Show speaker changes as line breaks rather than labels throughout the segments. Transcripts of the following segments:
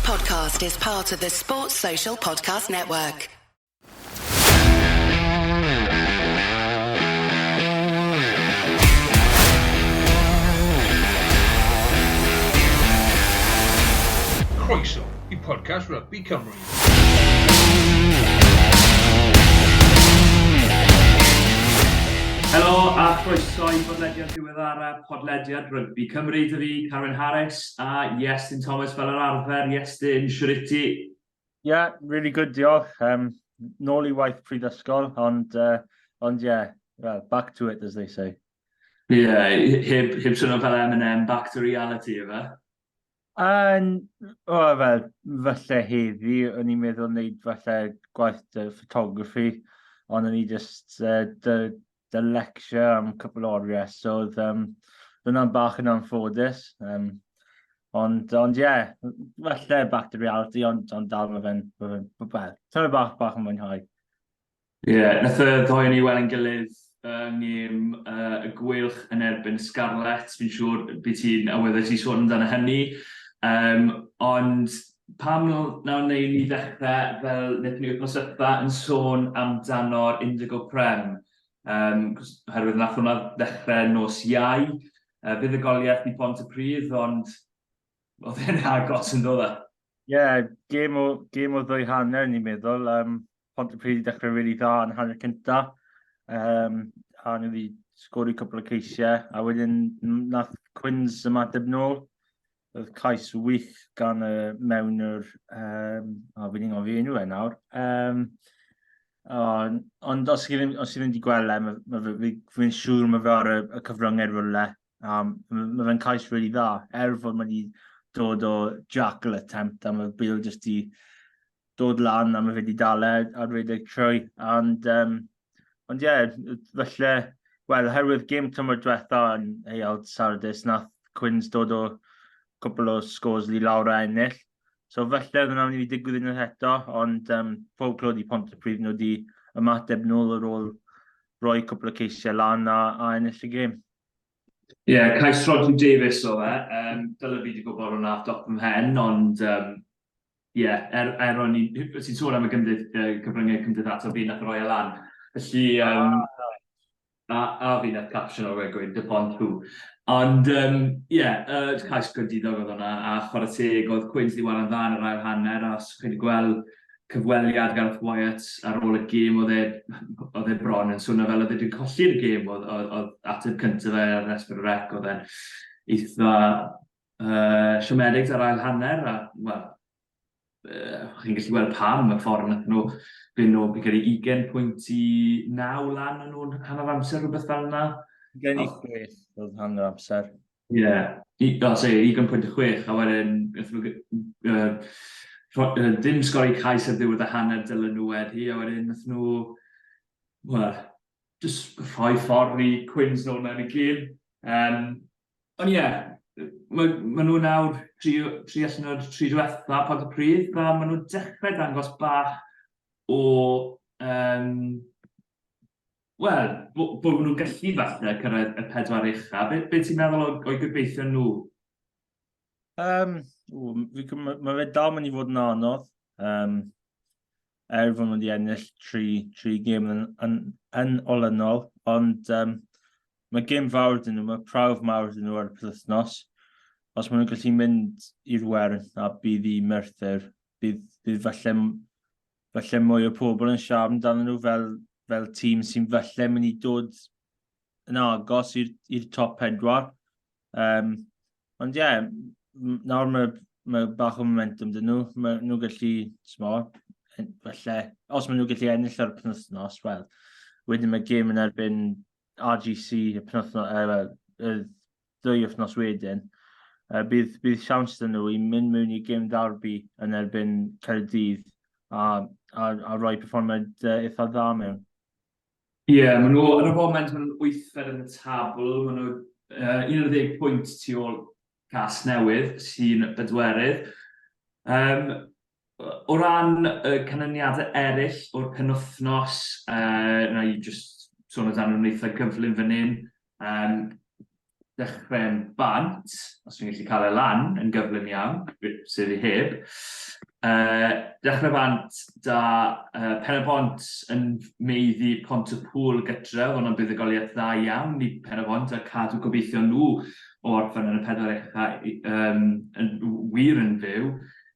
podcast is part of the Sports Social Podcast Network.
Croeso I podcast Rugby Cymru.
Helo a croeso I bodlediad diweddara podlediad Rugby Cymru, dy fi, Carwyn Harris a Iestyn Thomas fel yr arfer. Iestyn, siwr i ti?
Yeah, really good, diolch. Nôl I waith prifysgol, ond yeah, well, back to it, as they say.
Yeah, heb swnio fel M&M, back to reality, efe?
Fel, falle heddi, o'n i'n meddwl wneud falle gwaith photography, ond o'n i just the lecture am couple o oriau, so dyna'n bach yn anffodus. Ond yeah, falle back to reality, ond dal mae fe'n, well, tyma bach yn mwynhau.
Yeah, nath y ddoi ni weld yn gilydd ngym y Gweilch yn erbyn Sgarlets. Fi'n siŵr bydd ti'n awyddus I sôn amdano hynny. Ond pam nawr neu ni ddechrau fel wnaethon ni wythnos yma yn sôn amdano'r Indigo Prem. Oherwydd nath hwnna ddechrau nos Iau. Fuddugoliaethau ni Pontypridd, ond oedd e'n agos yn dod e.
Yeah, game o ddwy hanner ni'n meddwl. Pontypridd I dechrau really dda yn hanner cynta. A nhw wedi sgori cwpl o ceisiau. A wedyn nath Quins ymateb nôl. Oedd cais wych gan mewn yr... fi ni'n gofio enw nawr. Ond os i ddim wedi gweld fi'n siŵr mae fe ar y cyfryngau rwle. Mae fe'n cais really dda. Fod mae wedi dod o jackal attempt a mae Bill jyst I dod lan a mae fe wedi dal ar redeg trwy. Ond yeah, felly, wel, herwydd game tymor diwetha yn Eilad Sardis, nath Quins dod o cwpl o scores li lawr a ennill. So felly, dyna ni wedi digwydd unwaith eto, ond pob clod I Pontypridd nhw wedi ymateb nôl ar ôl rhoi cwpl o ceisiau lan a ennill y gêm.
Yeah, cais Rodney Davies o fe. Dyla fi wedi gwybod hwnna off top ymhen, ond yeah, o'n i... Ti'n sôn am y gyfryngau cymdeithasol fi nath roi e lan. Felly, a fi nath caption o'r wegwyn, dy pont hw. Ond, cais gydyddog oedd hwnna, a chwarae teg oedd Quins di waran dda yn yr ail hanner, a os chi wedi gweld cyfweliad Gareth Wyatt ar ôl y gêm, oedd e bron yn swnio fel oedd e wedi colli'r gêm, oedd ateb cyntaf fe ar Nesbeth Rec, oedd e'n eitha siomedig ar ail hanner, a, wel, chi'n gallu gweld pam y ffordd nath nhw byd nhw gyda 20 pwynt I 9 lan yn nhw'n hanner amser rhywbeth fel yna.
Gen I 6 oedd hanner amser.
Ie, 20.6 a wedyn dim sgori cais ar ddiwedd y hanner Dilyn nhw wedi, a wedyn nath nhw, wel, just rhoi ffordd I Quins nôl mewn I gêm. Ond ie, mae nhw nawr tri allan o'r tri diwetha Pontypridd, a mae nhw dechrau dangos bach o, wel, bod nhw'n gallu falle cyrraedd y pedwar uchaf. Be ti'n meddwl o'i gobeithio nhw?
Mae fe dal mynd I fod yn anodd. Fod nhw wedi ennill tri gêm yn olynol, ond mae gêm fawr dyn nhw, mae prawf mawr dyn nhw ar y penwythnos. Os maen nhw'n gallu mynd i'r wern a bydd I Merthyr, bydd falle mwy o pobl yn siarad amdano nhw fel tîm sy'n falle mynd I dod yn agos i'r top pedwar. Ond ie, nawr mae bach o momentum dyn nhw. Mae nhw'n gallu, falle, os maen nhw'n gallu ennill ar y penwythnos, wel, wedyn mae gêm yn erbyn RGC y penwythnos, ddwy wythnos wedyn. Bydd siawns dyn nhw I mynd mewn I gêm ddarbi yn erbyn Caerdydd a rhoi perfformiad eitha dda mewn.
Ie, maen nhw, yn y foment, maen nhw'n 8 yn y tabl, maen nhw 11 pwynt tu ôl Cas Newydd, sy'n bedwerydd. O ran canlyniadau eraill o'r penwythnos, na I just sôn amdano nhw'n eitha gyflym fan hyn. dechrau'n bant, os fi'n gallu cael e lan yn gyflym iawn, sydd i heb. Dechrau bant da Pen y Bont yn meiddi Pont y Pŵl gytre, oedd hwnna'n buddugoliaeth dda iawn i Pen y Bont a cadw gobeithio nhw o orffen yn y pedwar yn wir yn fyw.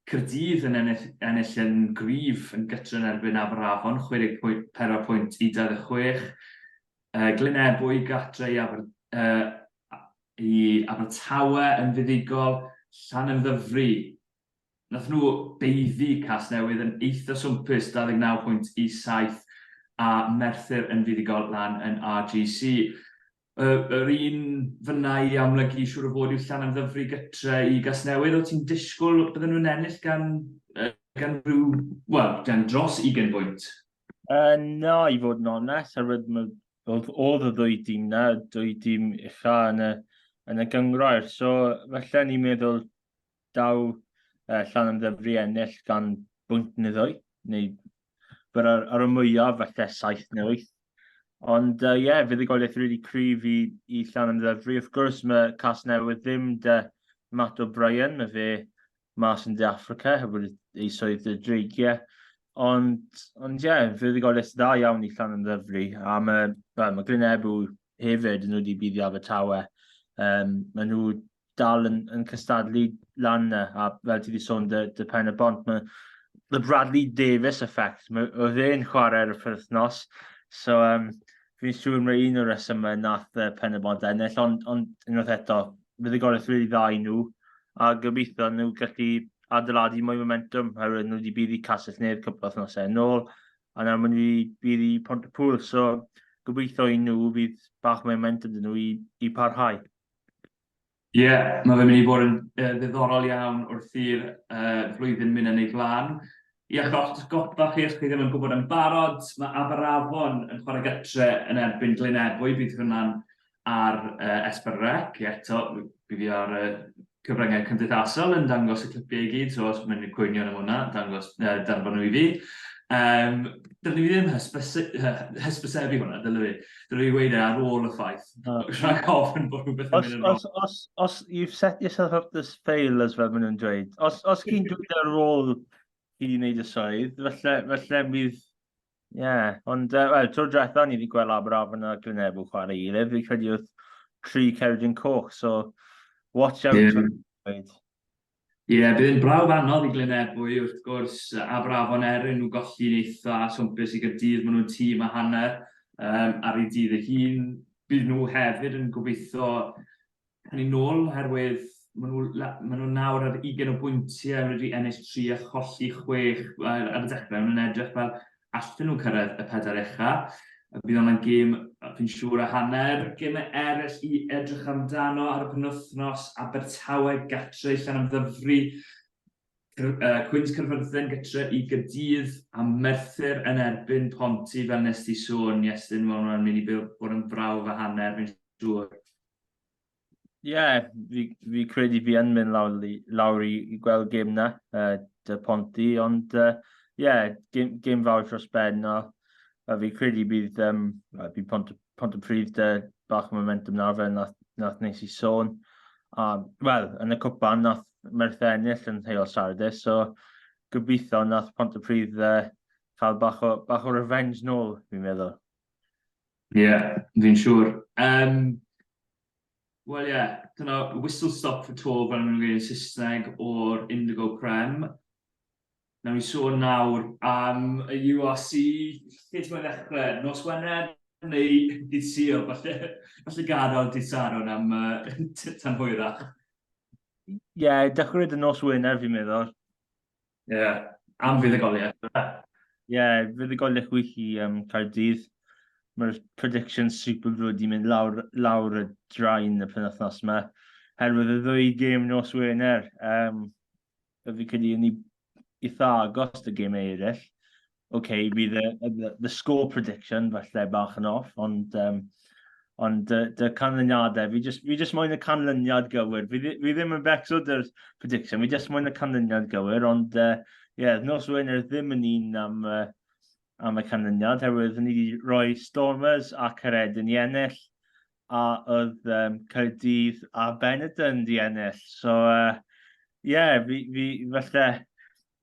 Caerdydd yn ennill yn gryf yn gytre yn erbyn Aberafon, 64 pwynt i 26. Glynebwy gatre i Abertawe yn fuddigol, Llanymddyfri. Nath nhw beiddi Casnewydd yn eitha swmpus, 29 pwynt i 7, a Merthyr yn fuddigol lan yn RGC. Yr un fyna i amlygu siŵr o fod yw Llanymddyfri gytre i Gasnewydd. O ti'n disgwyl bydden nhw'n ennill gan dros 20 pwynt?
No, i fod yn onest, oedd y ddwy dîm na, dwy dîm ucha yn y gyngrair. So, felly ni'n meddwl daw Llanymddyfri ennill gan bwynt neu ddwy, neu bydd ar y mwyaf felly 7 neu 8. Ond fuddugoliaeth really cryf i Llanymddyfri. Wrth gwrs, mae Casnewydd ddim Matt O'Brien, mae fe mas yn De Affrica, hefyd ei swydd y dreigiau. Ond fuddugoliaeth dda iawn i Llanymddyfri. A mae Glynebwy hefyd yn wedi byddi Abertawe. Mae nhw dal yn cystadlu lan yna, a fel ti wedi sôn dy Pen y Bont, mae the Bradley Davies effect, oedd e'n chwarae'r wythnos, so fi'n siŵr mae un o'r resymau nath Pen y Bont ennill, ond unwaith eto, fuddugoliaeth rili dda i nhw, a gobeithio nhw gallu adeiladu mwy momentum, oherwydd nhw wedi byddi Castell Nedd cwpl o wythnosau yn ôl, a nawr maen nhw wedi byddi Pont y Pŵl, so gobeithio i nhw bydd bach momentum dyn nhw i parhau.
Mae fe'n mynd i fod yn ddiddorol iawn wrth i'r flwyddyn mynd yn ei flan. Gotbach chi, os chi ddim yn gwybod yn barod, mae Aberafon yn chwarae gytre yn erbyn Glynebwy, bydd hwnna'n ar Esbyrrec. Eto, bydd hi ar gyfryngau cymdeithasol yn dangos y clipiau i gyd, so os mae'n cwynion am hwnna, danfon nhw i fi. Dylwn i ddim hysbysebu hwnna, dylwn i. Dylwn i weid ar ôl y ffaith. Rhaid ofyn bod rhywbeth yn mynd yn ôl.
Os you've set yourself up this fail, as fel maen nhw'n dweud, os chi'n dweud ar ôl i wneud y swydd, felly bydd... ond tro diwetha ni wedi gweld Aberafon a Glynebwy chwarae i gilydd, fi credu oedd 3 Caerdydd coch, so watch out.
Bydd yn brawf anodd i Glynebwy, wrth gwrs, Aberafon nhw golli yn eitha swmpus i Gaerdydd, maen nhw'n tîm a hanner ar ei dydd eu hun. Bydd nhw hefyd yn gobeithio hynny nôl, oherwydd maen nhw nawr ar 20 o bwyntiau wedi ennill 3 a cholli 6 ar y dechrau. Maen nhw'n edrych fel allan nhw cyrraedd y 4 ucha. Bydd hwnna'n gêm, fi'n siŵr, a hanner. Gemau eraill i edrych amdano ar y penwythnos, Abertawe gatre i Llanymddyfri, Queens Caerfyrddin gytre i Gaerdydd, a Merthyr yn erbyn Ponty, fel nes ti sôn, Iestyn, mae hwnna'n mynd i bod yn brawf a hanner, fi'n siŵr.
Fi credu fi yn mynd lawr i gweld gêm na, dy Ponty, ond gêm fawr dros ben o. Fi credu bydd Pont y Pryd bach momentum na fe nath nes i sôn. Yn y cwpan nath Merthyr ennill yn heol Sardis, so gobeithio nath Pont y Pryd cael bach o revenge nôl, fi'n meddwl.
Fi'n siŵr. Dyna whistle stop for tour fel nhw'n gwneud yn Saesneg o'r Indigo Prem. Nawn ni sôn nawr am y URC, lle ti'n mynd ddechrau, nos Wener neu dydd Sul, falle gadael dydd Saron am tan hwyrach.
Dechrau y nos Wener fi'n meddwl.
Am fuddugoliaeth.
Fuddugoliaeth wych i Caerdydd. Mae'r predictions super good i mynd lawr y draen y penwythnos yma. Herwydd y ddwy gêm nos Wener, fi credu yn eitha agos y gêm eraill. Bydd the score prediction falle bach yn off, ond dy canlyniadau, fi just moyn y canlyniad gywir. Fi ddim yn becso dy'r prediction, fi just moyn y canlyniad gywir, ond nos Wener ddim yn un am y canlyniad, herwydd ni wedi rhoi Stormers a Caerdydd i ennill, a oedd Caerdydd a Benetton di ennill. So,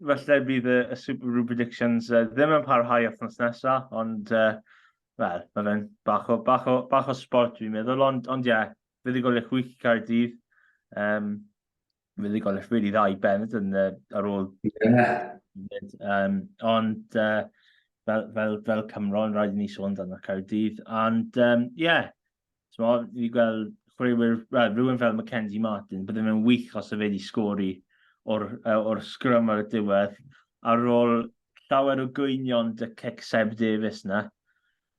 falle bydd y Super Rugby predictions ddim yn parhau wythnos nesaf, ond wel, mae fe'n bach o sport fi'n meddwl, ond fydd i golych wych Caerdydd, fydd i golych really dda i Benetton ar ôl. Ond fel Cymro, yn rhaid i ni sôn dan y Caerdydd. And fi gweld rhywun fel Mackenzie Martin, byddai fe'n wych os y fe wedi sgori o'r sgrym ar y diwedd, ar ôl llawer o gwynion dy cic Seb Davies na,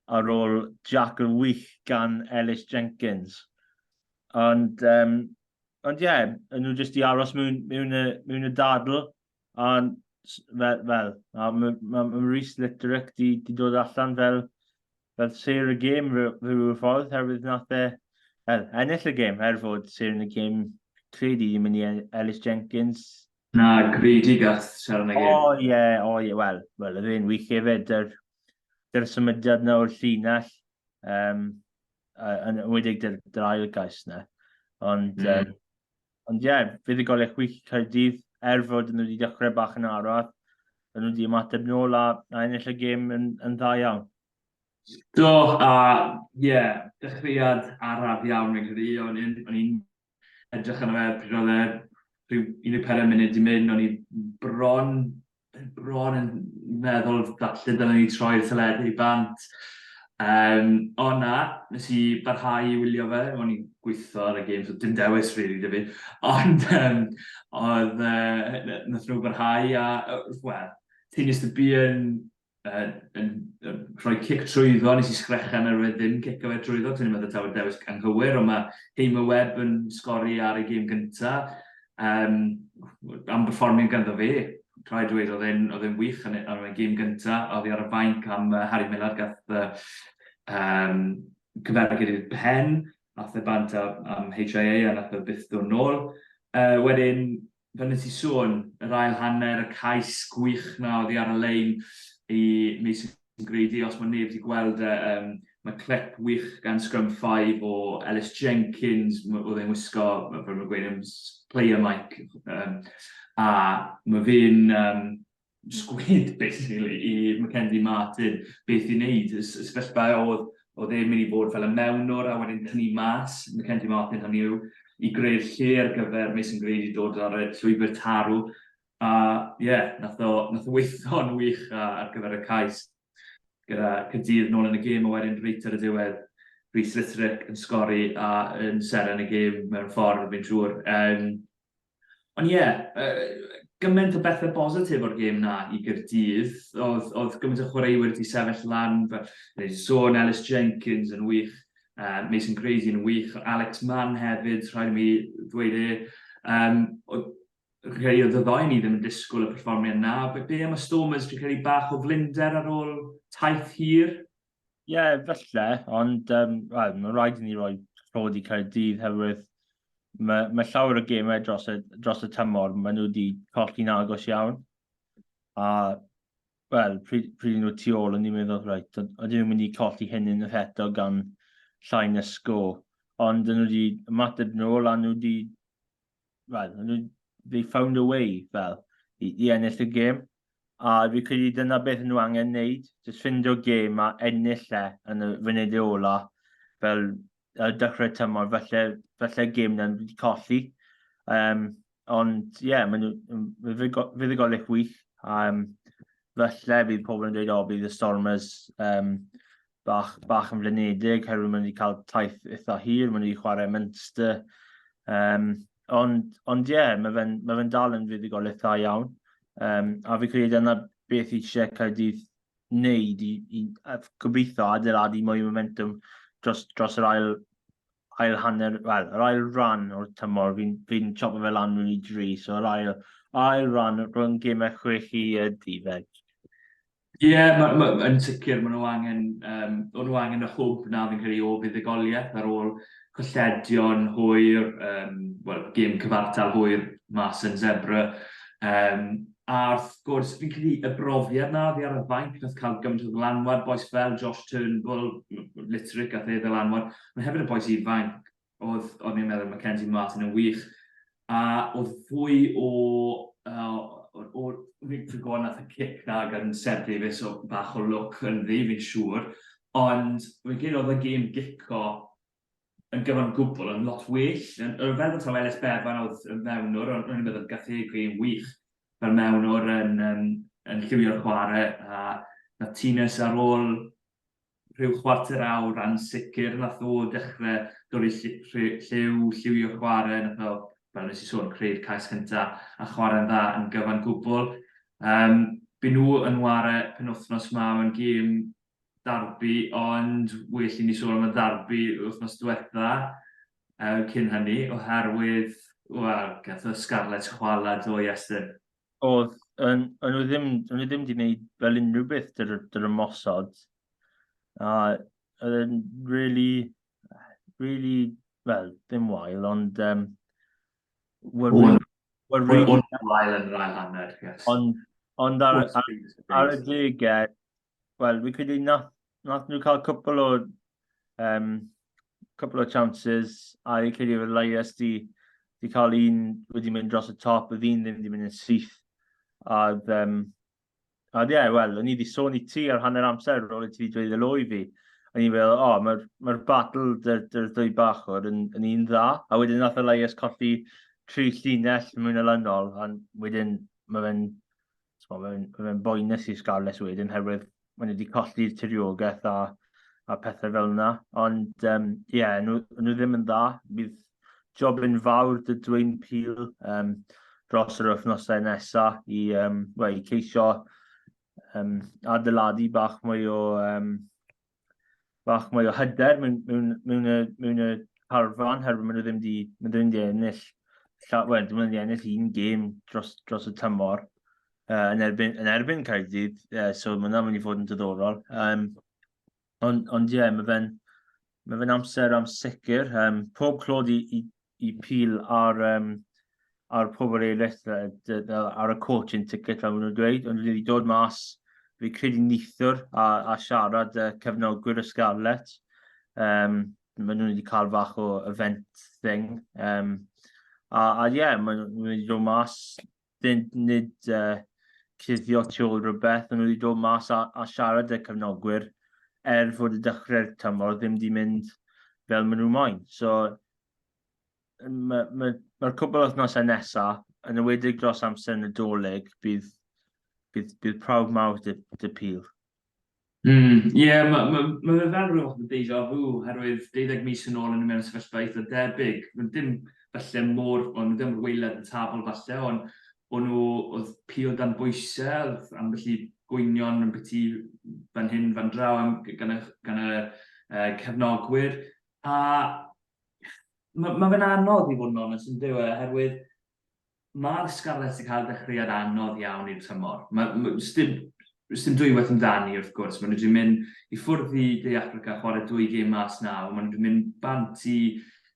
ar ôl Jack yr wych gan Ellis Jenkins. Ond yn nhw jyst i aros mewn y dadl, ond mae Rhys Edrych di dod allan fel sêr y gêm rhyw ffordd, herwydd nath ennill y gêm, fod sêr yn y gêm credu i mynd i Ellis Jenkins.
Na, gredu gath sêr yn y gêm.
Wel, oedd e'n wych hefyd, dy'r symudiad na o'r llinell, yn wedig dy'r ail gais na. Ond fydd y goleich wych Caerdydd, fod nhw wedi dechrau bach yn araf, nhw wedi ymateb nôl a ennill y gêm yn dda iawn.
Do, dechreuad araf iawn yn credu, o'n i'n edrych yn fe, pryd oedd rhyw 14 munud i mynd, o'n i bron yn meddwl falle dyna ni troi'r teledu i bant. Ond na, nes i barhau i wylio fe, o'n i'n gweithio ar y gêm, so dim dewis rili dy fi. Ond nath nhw barhau a, Tynys dy bu yn rhoi cic trwyddo, nes i sgrechen ar wedi ddim cic o fe trwyddo, dwi'n meddwl taw dewis anghywir, ond mae Heim y Web yn sgori ar y gêm gyntaf. Am berfformiad ganddo fe, rhaid dweud, oedd e'n wych yn y gêm gyntaf, oedd hi ar y fainc am Harry Miller gath cyferbyn i'r pen, nath e bant am HIA a nath e byth ddod nôl. Wedyn, fel nes i sôn, yr ail hanner, y cais gwych na oedd hi ar y lein i Mason Grady, os mae neb wedi gweld mae clip wych gan Scrum 5 o Ellis Jenkins, oedd e'n wisgo, fel mae'n gweud, player mic, a mae fe'n sgwyd, basically, i Mackenzie Martin beth i wneud, especially oedd e'n mynd i fod fel y mewnwr a wedyn tynnu mas, Mackenzie Martin hynny yw, i greu'r lle ar gyfer Mason Grady dod ar y llwybr tarw. A nath o weithio'n wych ar gyfer y cais gyda Caerdydd nôl yn y gêm, a wedyn reit ar y diwedd Rhys Edrych yn sgori a yn seren y gêm mewn ffordd fi'n siŵr. Ond gymaint o bethau positif o'r gêm na i Caerdydd. Oedd gymaint o chwaraewyr wedi sefyll lan, sôn Ellis Jenkins yn wych, Mason Grady yn wych, Alex Mann hefyd, rhaid i mi ddweud oedd y ddoi ni ddim yn disgwyl y perfformiad na. Be am y Stormers, dwi'n credu bach o flinder ar ôl taith hir?
Falle, ond mae'n rhaid i ni roi rhod i Caerdydd herwydd mae llawer o gemau dros y tymor, mae nhw wedi colli'n agos iawn. A, pryd nhw tu ôl, o'n i'n meddwl, ydyn nhw'n mynd i colli hyn yn eto gan llai na sgo. Ond nhw wedi ymateb nôl a nhw wedi, they found a way, i ennill y gêm. A fi credu dyna beth nhw angen wneud, jyst ffindio gêm a ennill yn y funudau ola, fel dechrau tymor, felly gêm na'n wedi colli. Ond fydd y goleich wych. Felly bydd pobl yn dweud, bydd y Stormers bach yn flinedig, herwydd maen nhw wedi cael taith eitha hir, maen nhw wedi chwarae Munster. Ond mae fe'n dal yn fydd y goleich dda iawn. A fi credu dyna beth eisiau Caerdydd wneud i gobeithio adeiladu mwy momentum dros yr ail hanner, yr ail ran o'r tymor, fi'n chopo fe lan mewn i 3, so yr ail ran rhwng gemau 6 i 10.
Yn sicr, maen nhw angen y hwb na fi'n credu o fuddugoliaeth ar ôl colledion hwyr, gêm cyfartal hwyr mas yn Zebra. A wrth gwrs, fi'n credu y brofiad na ddi ar y fainc, nath cael gymaint o ddylanwad, boes fel Josh Turnbull, edrych gath ei ddylanwad, mae hefyd y boes ifanc, oedd ni'n meddwl Mackenzie Martin yn wych, a oedd fwy fi'n gwybod nath y cic na gan Seb Davies o bach o look yn ddi, fi'n siŵr, ond fi'n credu oedd y gêm gico yn gyfan gwbl yn lot well. Fel bod taw Ellis Bevan oedd yn mewnwr, ond rwy'n meddwl gath ei gêm wych fel mewnwr yn lliwio'r chwarae, a na Tines ar ôl rhyw chwarter awr yn sicr, nath o dechrau dod i lliwio'r chwarae, nath o, fel nes i sôn, creu'r cais cynta a chwarae'n dda yn gyfan gwbl. By nhw yn chwarae penwythnos yma mewn gêm ddarbi, ond well i ni sôn am y ddarbi wythnos diwetha cyn hynny, oherwydd, wel, gath o Sgarlets chwalad o Iestyn.
Oedd, nhw ddim wedi gwneud fel unrhyw beth dy'r ymosod. A oedd yn really, wel, ddim wael, ond
Wael yn yr ail hanner, yes.
Ond ar y degau, wel, fi credu nath nhw cael cwpl o chances, a fi credu fod Laius di cael un wedi mynd dros y top, oedd un ddim wedi mynd yn syth. A ie, wel, o'n i wedi sôn i ti ar hanner amser ar ôl i ti dweud y lo i fi. O'n i'n meddwl, mae'r battle dy'r ddwy bachwr yn un dda, a wedyn nath y Laius colli 3 llinell mewn olynol, a wedyn mae fe'n boenus i Sgarlets wedyn, herwydd mae wedi colli'r tiriogaeth a pethau fel yna. Ond ie, nhw ddim yn dda. Bydd job yn fawr dy Dwayne Peel dros yr wythnosau nesaf i ceisio adeiladu bach mwy o hyder mewn y carfan, herwydd maen nhw ddim wedi ennill un gêm dros y tymor yn erbyn Caerdydd, so mae hwnna'n mynd i fod yn diddorol. Ond ie, mae fe'n amser am sicr. Pob clod i Peel ar pobl eraill ar y coaching ticket fel maen nhw'n dweud, ond wedi dod mas fi credu neithwr a siarad cefnogwyr y Sgarlets. Maen nhw wedi cael fach o event thing. A ie, maen nhw wedi dod mas, nid cuddio tu ôl rhywbeth, maen nhw wedi dod mas a siarad y cefnogwyr fod y dechrau'r tymor ddim wedi mynd fel maen nhw moyn. So, mae'r cwbl o wythnosau nesaf, yn ywedig dros amser Nadolig, bydd prawf mawr dy Peel.
Ie, mae fe fel rhywbeth o deja vu, herwydd 12 mis yn ôl yn y mewn sefyllfa eitha debyg. Dim falle mor, ond ddim weilad y tabl falle, ond oedd Peel dan bwysau, ambell i gwynion yn byti fan hyn, fan draw gan y cefnogwyr. A mae fe'n anodd i fod yn onest yn dyw, herwydd mae'r Sgarlets wedi cael dechreuad anodd iawn i'r tymor. Dim dwywaith amdani wrth gwrs, maen nhw wedi mynd i ffwrdd i De Affrica chwarae 2 gêm mas naw, maen nhw wedi mynd bant i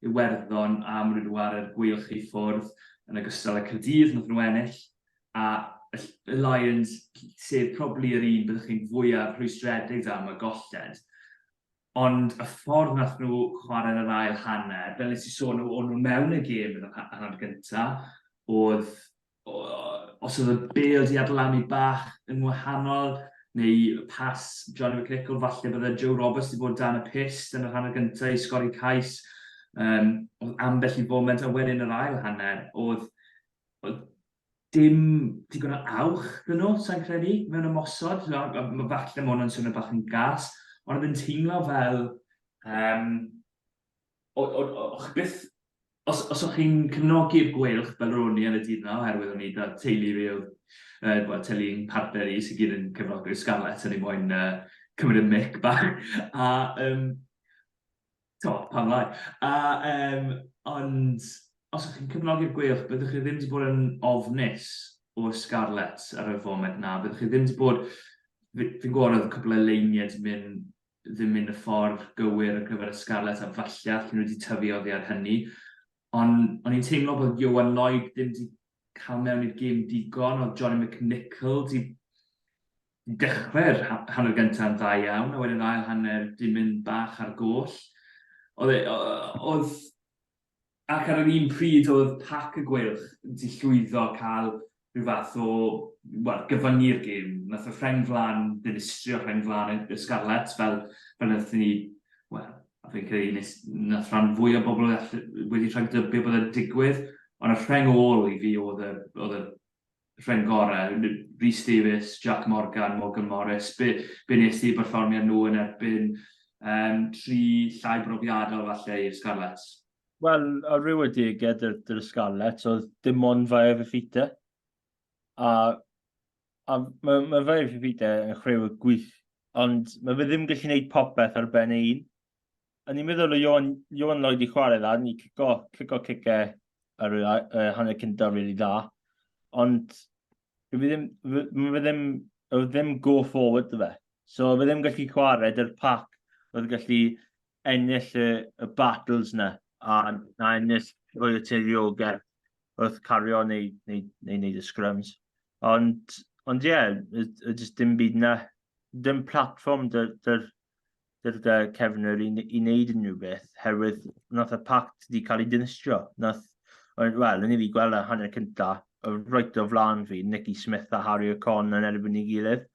Iwerddon a maen nhw wedi chwarae'r Gweilch i ffwrdd yn ogystal y Caerdydd, nath nhw ennill, a y Lions, sef probably yr un byddwch chi'n fwyaf rhwystredig am y golled. Ond y ffordd nath nhw chwarae yn yr ail hanner, fel nes i sôn, o'n nhw mewn y gêm yn y hanner gyntaf, os oedd y bêl di adlanu bach yn wahanol, neu pas Johnny McNichol, falle bydde Joe Roberts wedi bod dan y pist yn y hanner gyntaf i sgori cais. Oedd ambell i foment a wedyn yr ail hanner, oedd dim digon o awch dyn nhw, sa'n credu, mewn ymosod. Mae falle ma' hwnna'n swnio bach yn gas, ond oedd yn teimlo fel os o'ch chi'n cefnogi'r Gweilch fel ro'n ni yn y dydd yna, oherwydd o'n i da teulu fi oedd teulu'n partner i sy'n gyd yn cefnogi'r Sgarlets, o'n i moyn cymryd y mic bach. Pam lai. Ond os o'ch chi'n cefnogi'r Gweilch, byddwch chi ddim wedi bod yn ofnus o'r Sgarlets ar y foment na. Byddwch chi ddim wedi bod, fi'n gwybod oedd cwbl o leiniau ddim mynd y ffordd gywir ar gyfer y Sgarlets, a falle allan nhw wedi tyfu oddi ar hynny. Ond o'n i'n teimlo bod Iowan Lloyd ddim wedi cael mewn i'r gêm digon, oedd Johnny McNichol di dechrau'r hanner gyntaf yn dda iawn, a wedyn ail hanner di mynd bach ar goll. Oedd ac ar yr un pryd oedd Pac y Gweilch wedi llwyddo cael rhyw fath o gyfyngu'r gêm. Nath y rhain flan, dinistrio rhain flan y Sgarlets, fel nath ni, a fi'n credu nath rhan fwy o bobl wedi rhaid dybio bod e'n digwydd, ond y rhain ôl i fi oedd y rhain gorau, Rhys Davies, Jack Morgan, Morgan Morris, be nes ti berfformio nhw yn erbyn 3 llai brofiadol falle i'r Sgarlets?
Wel, ar ryw adegau dy'r Sgarlets, oedd dim ond fe efo ffita. A mae fe efo ffita yn chrew y gwych, ond mae fe ddim gallu gwneud popeth ar ben ein. A ni'n meddwl o Iwan Lloyd i chwarae dda, ni cico cicau ar y hanner cyntaf rili dda. Ond mae ddim go forward dy fe. So fe ddim gallu chwarae dy'r Pac, oedd gallu ennill y battles na. A ennill o'i teiriogau wrth cario neu wneud y scrums. Ond just dim byd na, dim platform dy'r cefnwyr i wneud unrhyw beth, herwydd nath y Pac wedi cael ei dinistrio. Wel, yn i fi gweld y hanner cyntaf, right o flan fi, Nicky Smith a Harry O'Connor yn erbyn ei gilydd.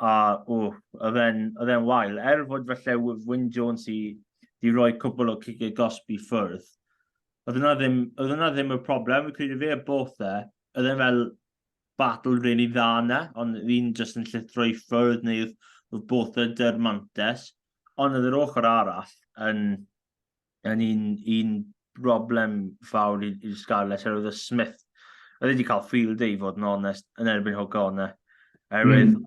A oedd e'n wael, fod falle Wyn Jones i roi cwbl o cigau gosbi ffwrdd. Oedd yna ddim y problem, fi'n credu fe a both oedd e'n fel battle really dda yna, ond fi'n just yn llithro i ffwrdd neu oedd both ydy'r mantes. Ond oedd yr ochr arall yn un broblem fawr i'r Sgarlets, oedd y Smith, oedd wedi cael field ei fod yn onest yn erbyn O'Connor. Erwydd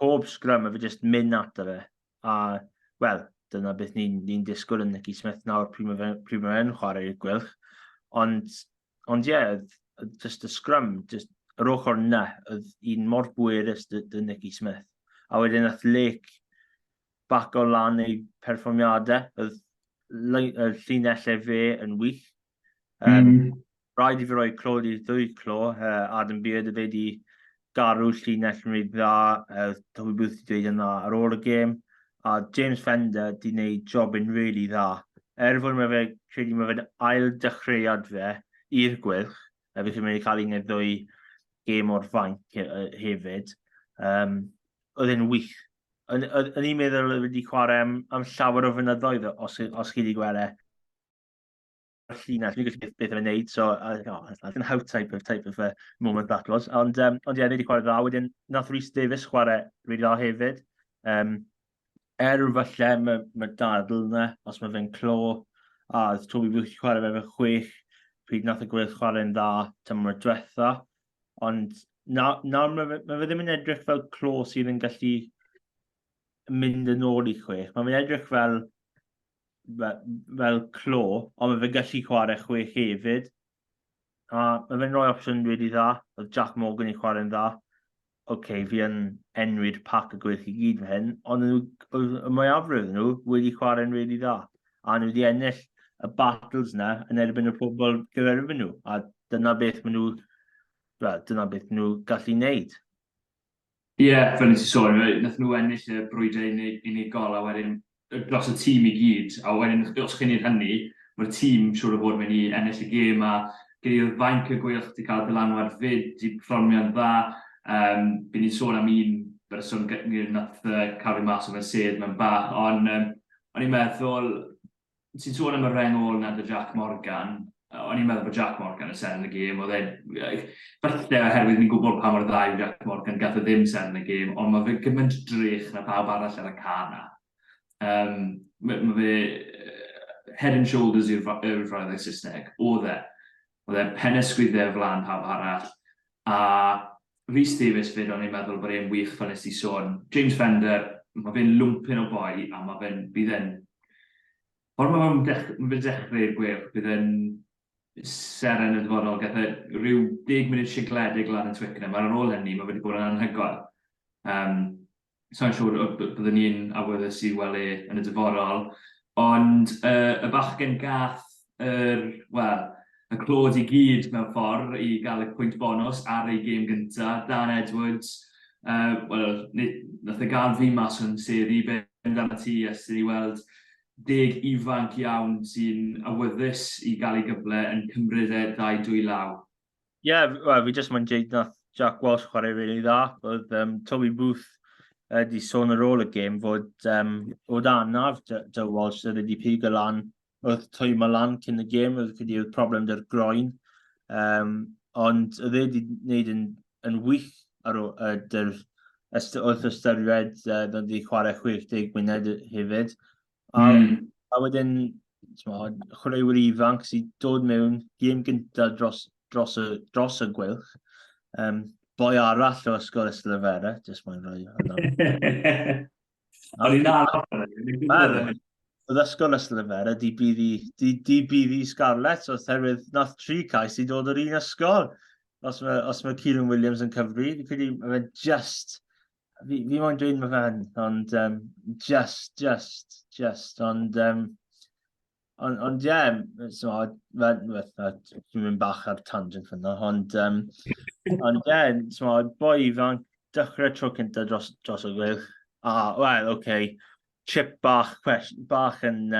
pob scrum oedd just mynd ato fe. A, wel, dyna beth ni'n disgwyl yn Nicky Smith nawr pryd mae fe'n chwarae i'r Gweilch. Ond just y scrum, just yr ochr yna, oedd un mor bwerus dy Nicky Smith. A wedyn nath Lake bac o lan ei perfformiadau, oedd llinellau fe yn wych. Rhaid i fi roi clod i'r ddwy clo, Adam Beard y fe di garw llinell yn rhaid dda, dwi bwth i dweud yna ar ôl y gêm. A James Fender di wneud job yn really dda. Fod mae fe'n ail dechreuad fe i'r Gweilch, felly mae'n mynd i cael un neu ddwy gêm o'r fainc hefyd. Oedd e'n wych. Yn i'n meddwl wedi chwarae am llawer o fynyddoedd os chi wedi gweld llinell, fi'n gallu beth o'n wneud, so that's an out type of moment that was. Ond wedi chwarae dda, wedyn nath Rhys Davies chwarae really dda hefyd. Falle mae dadl yna, os mae fe'n clo, a Toby Bwch chwarae fe 6, pryd nath y Gweilch chwarae'n dda tymor diwetha, ond nawr mae fe ddim yn edrych fel clo sydd yn gallu mynd yn ôl i 6. Mae fe'n edrych fel clo, ond mae fe'n gallu chwarae 6 hefyd. A mae fe'n rhoi opsiwn wedi dda, oedd Jack Morgan i chwarae'n dda. Fi yn enwi'r Pac y Gweilch i gyd fe hyn, ond y mwyafrif nhw wedi chwarae'n really dda. A nhw wedi ennill y battles na yn erbyn y pobl gyferbyn nhw. A dyna beth maen nhw gallu wneud.
Ie, fel nes i sôn, nath nhw ennill y brwydau unigol a wedyn dros y tîm i gyd. A wedyn, os chi'n neud hynny, mae'r tîm siŵr o fod mynd i ennill y gêm a gyda'r fainc y Gweilch wedi cael dylanwad fyd i perfformio'n dda. Bydd ni'n sôn am un person nath cael ei mas o fe'n sedd mewn bach, ond o'n i'n meddwl, ti'n sôn am y reng ôl na dy Jack Morgan, o'n i'n meddwl bod Jack Morgan yn send y gêm, oedd falle oherwydd ni'n gwybod pa mor dda yw Jack Morgan, gath o ddim send y gêm, ond mae fe gymaint drych na pawb arall ar y cana. Mae fe head and shoulders yw'r frawddau Saesneg, oedd e penesgwyddau flan pawb arall, a Rhys Davies fyd, o'n i'n meddwl bod e'n wych fel nes i sôn. James Fender, mae fe'n lwmpyn o boi, a bydd e'n... Ond mae fe'n dechrau'r Gweilch, bydd e'n seren y dyfodol, gath e rhyw 10 munud sigledig lan yn Twickenham, ar ôl hynny, mae wedi bod yn anhygoel. So'n siŵr byddwn ni'n awyddus i weld yn y dyfodol, ond y bachgen gath, yn clod i gyd mewn ffordd i gael y pwynt bonus ar ei gêm gyntaf. Dan Edwards, nath y gan fi mas yn seri ben dan y ti Iestyn i weld deg ifanc iawn sy'n awyddus i gael ei gyfle yn cymryd e 2 law.
Wel, fi jyst mae'n dweud nath Jack Walsh chwarae rili dda. Oedd Toby Booth di sôn ar ôl y gêm fod o'r anaf Joe Walsh oedd wedi pigo lan, oedd twymo lan cyn y gêm, oedd gyda'r problem dy'r groen. Ond oedd wedi gwneud yn wych wrth ystyried oedd wedi chwarae 60 gwyned hefyd. A wedyn, chwaraewyr ifanc sy'n dod mewn gêm gyntaf dros y Gweilch. Boi arall o ysgol Ystlyfera, jyst mae'n rhoi hwnna. Oedd ysgol Ystlyfera di buddi Sgarlets, oedd herwydd nath 3 cais i dod o'r un ysgol. Os mae Kieran Williams yn cyfri, fi credu mae'n just, fi moyn dweud mae fe'n, ond ond ie, dwi'n mynd bach ar tangent fyna, ond ie, boi ifanc, dechrau tro cyntaf dros y Gweilch. Wel, chip bach yn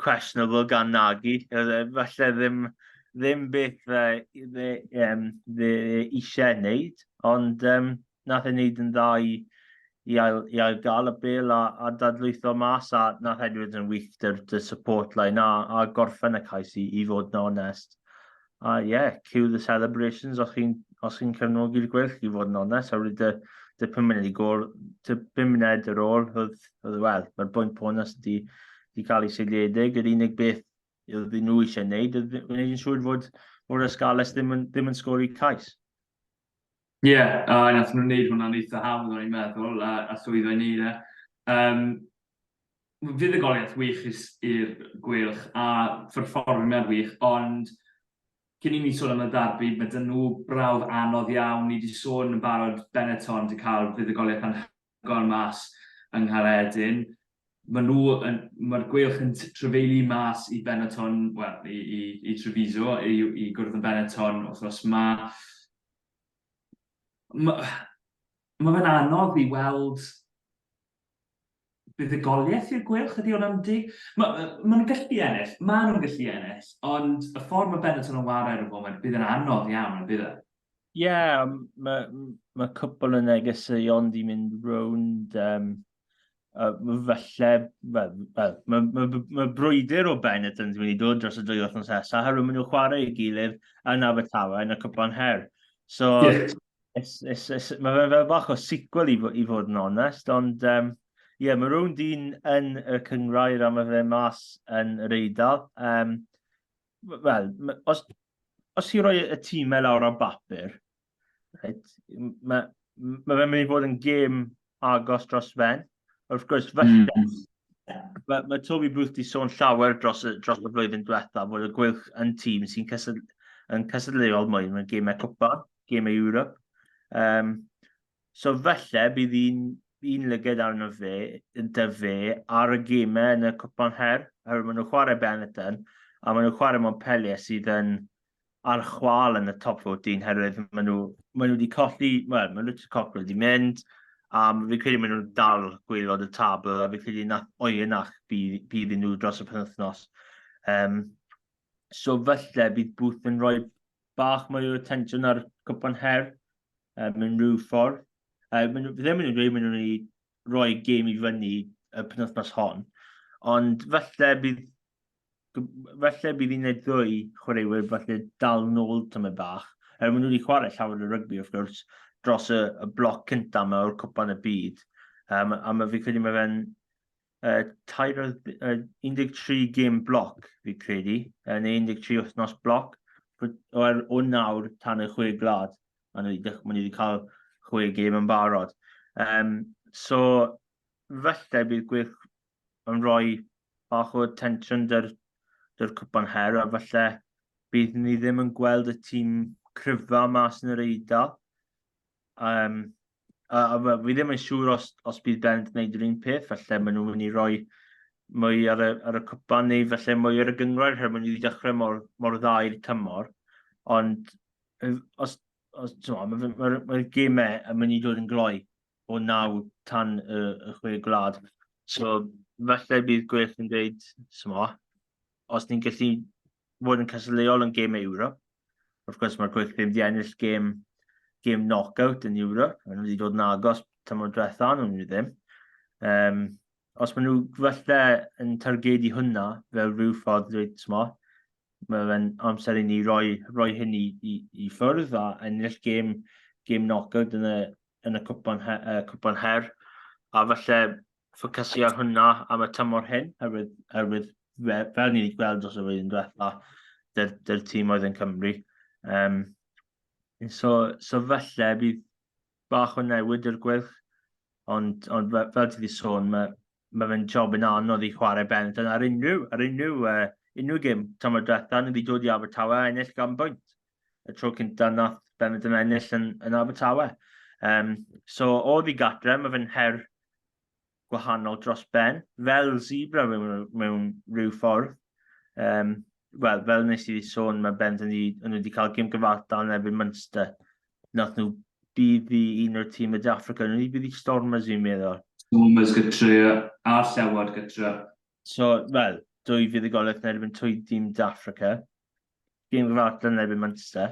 questionable gan Nagy, falle ddim beth eisiau wneud, ond nath e wneud yn dda i ail gael y bel a dadlwytho mas, a nath Edwards yn wych dy support line a gorffen y cais i fod yn onest. A cue the celebrations os chi'n cefnogi'r Gweilch i fod yn onest, a wedi dy 5 munud ar ôl, mae'r bwynt bonus di cael ei seiliedig, yr unig beth oedd nhw eisiau wneud, oedd wneud yn siŵr fod y Sgarlets ddim yn sgori cais.
Nath nhw'n wneud hwnna'n eitha hawdd o'n i'n meddwl, a llwyddo i wneud e. Fuddugoliaeth wych i'r Gweilch, a perfformiad wych, ond cyn i ni sôn am y ddarbi, mae dyn nhw brawf anodd iawn. Ni wedi sôn yn barod Benetton wedi cael fuddugoliaeth anhygoel mas yng Nghaeredin. Mae'r Gweilch yn trefeili mas i Benetton, i Treviso, i gwrdd yn Benetton, os mae fe'n anodd i weld fuddugoliaeth i'r Gweilch, ydy hwnna'n dig. Maen nhw'n gallu ennill, ond y ffordd mae Benetton yn wario ar y foment, bydd yn anodd iawn yn bydd e.
Mae cwpl o negeseuon di mynd rownd, mae brwydr o Benetton di mynd i dod dros y 2 wythnos nesaf, herwydd maen nhw'n chwarae i gilydd yn Abertawe yn y cwpan her. So, mae fe'n fel bach o sequel i fod yn onest, ond mae rhywun dyn yn y cyngrair a mae fe mas yn yr Eidal. Os i roi y tîmau lawr ar bapur, mae fe'n mynd i fod yn gêm agos dros ben. Wrth gwrs, mae Toby Booth di sôn llawer dros y flwyddyn diwethaf fod y Gweilch yn tîm sy'n cysadleuol mwy mewn gemau cwpa, gemau Ewrop. So felly bydd un lyged arno fe ar y gemau yn y cwpan her, herwydd maen nhw'n chwarae Benetton, a maen nhw'n chwarae Montpellier sydd yn ar chwal yn y top 14, herwydd maen nhw wedi colli, maen nhw wedi mynd, a fi credu maen nhw'n dal gwaelod y tabl, a fi credu nath oenach bydd nhw dros y penwythnos. So felly bydd Booth yn rhoi bach mwy o attention ar cwpan her mewn rhyw ffordd. Ddim yn dweud maen nhw'n rhoi gêm i fyny y penwythnos hon, ond felly bydd hi'n neud 2 chwaraewyr felly dal nôl tymau bach. Maen nhw wedi chwarae llawer o rygbi, wrth gwrs, dros y bloc cyntaf yma o'r cwpan y byd. A mae fi credu mae fe'n 13 gêm bloc, fi credu, neu 13 wythnos bloc, o nawr tan y 6 glad. Maen nhw wedi cael 6 gêm yn barod. So, felly bydd Gweilch yn rhoi bach o attention dy'r cwpan her, a felly bydd ni ddim yn gweld y tîm cryfa mas yn yr Eidal. Fi ddim yn siŵr os bydd Bent yn gwneud yr un peth, felly maen nhw'n mynd i roi mwy ar y cwpan neu felly mwy ar y gyngrair, her mwyn i ddechrau mor dda i'r tymor. Ond mae'r gemau yn mynd i dod yn gloi o 9 tan y 6 gwlad. So, felly bydd Gweilch yn dweud, os ni'n gallu fod yn cysylltuol yn gêm Ewrop, wrth gwrs mae'r Gweilch ddim wedi ennill gêm knock-out yn Ewrop, maen nhw wedi dod yn agos tymor diwetha, nhw ddim. Os maen nhw felly yn targedu hwnna fel rhyw ffordd dweud, mae fe'n amser i ni roi hyn i ffwrdd a ennill gêm knock-out yn y cwpan her. A felly ffocysu ar hwnna am y tymor hyn, herwydd fel ni wedi gweld dros y flwyddyn diwetha, dy'r tîm oedd yn Cymru. So felly bydd bach o newid i'r Gweilch, ond fel ti wedi sôn, mae fe'n job yn anodd i chwarae Benetton ar unrhyw gêm tymor diwetha, nhw wedi dod i Abertawe a ennill gan bwynt. Y tro cynta nath Benetton ennill yn Abertawe. So oedd i gatre, mae fe'n her gwahanol dros ben, fel zebra mewn rhyw ffordd. Wel, fel nes i sôn, mae Benetton wedi cael gêm gyfartal yn erbyn Munster. Nath nhw bydd i un o'r tîm y Africa, nhw wedi bydd i Stormers i'n meddwl.
Stormers gytre a'r Llewod gytre.
So, wel, 2 fuddugoliaethau yn erbyn 2 tîm d'Africa. Gêm gyfartal yn erbyn Munster.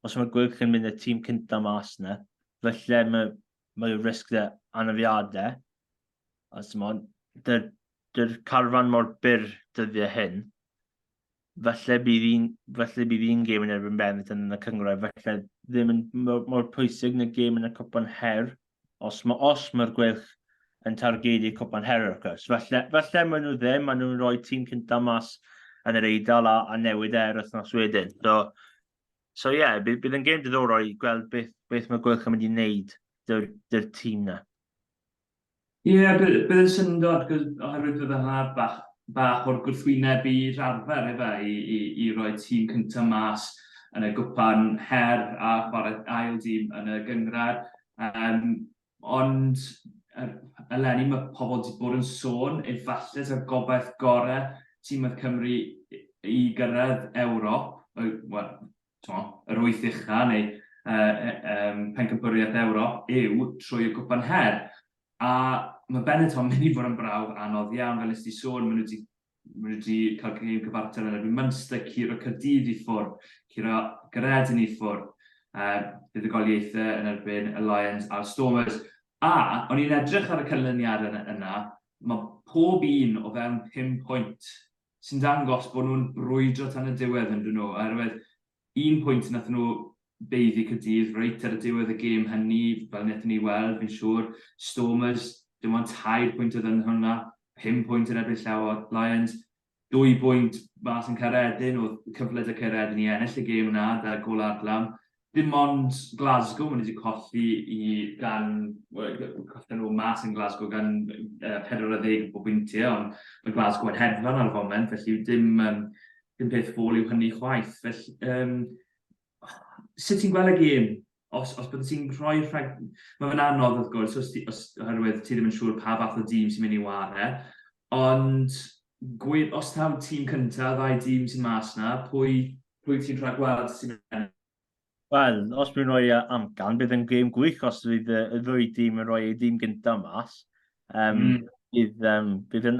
Os mae Gweilch yn mynd y tîm cynta mas yna, felly mae risg anafiadau. A dy'r carfan mor byr dyddiau hyn, felly bydd un gêm yn erbyn Benetton yn y cyngor, felly ddim yn mor pwysig na gêm yn y cwpan her, os mae'r Gweilch yn targedu cwpan her o'r cwrs. Felly maen nhw'n rhoi tîm cynta mas yn yr Eidal a newid wythnos wedyn. So ie, bydd yn gêm diddorol i gweld beth mae Gweilch yn mynd i wneud dy'r tîm na.
Ie, bydd yn syndod, oherwydd bydd yna bach o'r gwrthwyneb i'r arfer i roi tîm cyntaf mas yn y gwpan her a chwarae ail tîm yn y gyngrair. Ond eleni mae pobl wedi bod yn sôn, efallai sy'r gobaith gorau tîmau Cymru i gyrraedd Ewrop, yr 8 ucha neu pencampwriaeth Ewrop yw trwy y gwpan her. A mae Benetton mynd i fod yn brawf anodd iawn, fel nes ti sôn, maen nhw wedi cael gêm gyfartal yn erbyn Munster, curo Caerdydd i ffwrdd, curo Gyredin i ffwrdd, fuddugoliaethau yn erbyn y Lions a'r Stormers. A o'n i'n edrych ar y canlyniad yna, mae pob un o fewn 5 pwynt sy'n dangos bod nhw'n brwydro tan y diwedd yn dyn nhw. Oherwydd 1 pwynt nath nhw beiddi Caerdydd reit ar y diwedd y gêm hynny, fel wnaethon ni weld, fi'n siŵr. Stormers, dim ond 2 pwynt oedd yn hwnna, 5 pwynt yn erbyn Llewod, Lions, 2 pwynt mas yn Caeredin, oedd cyfle dy Caeredin i ennill y gêm yna, da gol adlam. Dim ond Glasgow, maen wedi colli nhw mas yn Glasgow gan 40 o bwyntiau, ond mae Glasgow yn hedfan ar y foment, felly dim peth ffôl yw hynny chwaith. Felly, sut ti'n gweld y gêm? Os byddai ti'n rhoi rhag... Mae fe'n anodd wrth gwrs, oherwydd ti ddim yn siŵr pa fath o dîm sy'n mynd i ware, ond os taw tîm cyntaf, 2 dîm sy'n mas na, pwy ti'n rhag gweld sy'n mynd?
Wel, os byddwn rhoi amcan, bydd yn gêm gwych os bydd y 2 dîm yn rhoi y dîm gyntaf mas. Bydd yn,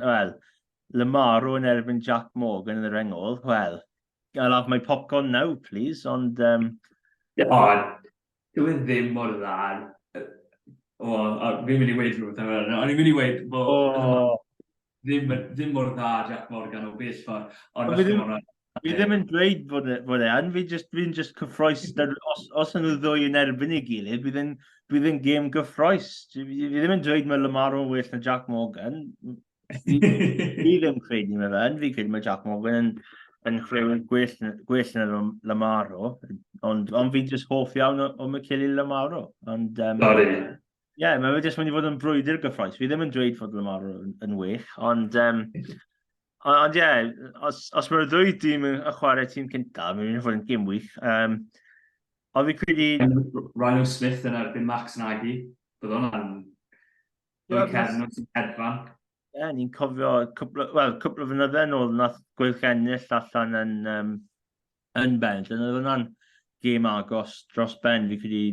Lamaro yn erbyn Jack Morgan yn yr engol, I'll have my popcorn now, please, ond...
Dyw e ddim mor dda. Fi'n mynd i weid rhywbeth am hynny. O'n i'n mynd i weid bod ddim mor dda Jack Morgan o bell ffordd.
Fi ddim yn dweud bod e'n, fi'n just cyffroes, os yn nhw 2 yn erbyn ei gilydd, bydd yn gêm gyffroes. Fi ddim yn dweud mae Lamaro yn well na Jack Morgan. Fi ddim credu mae fe'n, fi credu mae Jack Morgan yn rhywun gwell na Lamaro, ond fi'n just hoff iawn o Michele Lamaro. Sorry. Ie, mae fe jyst mynd i fod yn brwydr gyffroes. Fi ddim yn dweud fod Lamaro yn wych, ond ie, os mae'r 2 dîm yn chwarae tîm cyntaf, mae'n mynd i fod yn gêm wych. Ond fi credu...
Rhino Smith yn erbyn Max Nagy, bydd hwnna'n... Dwi'n cefn nhw'n sy'n hedfan.
ni'n cofio cwpl o fynydde yn ôl, nath Gweilch ennill allan yn ben. Oedd hwnna'n gêm agos dros ben. Fi credu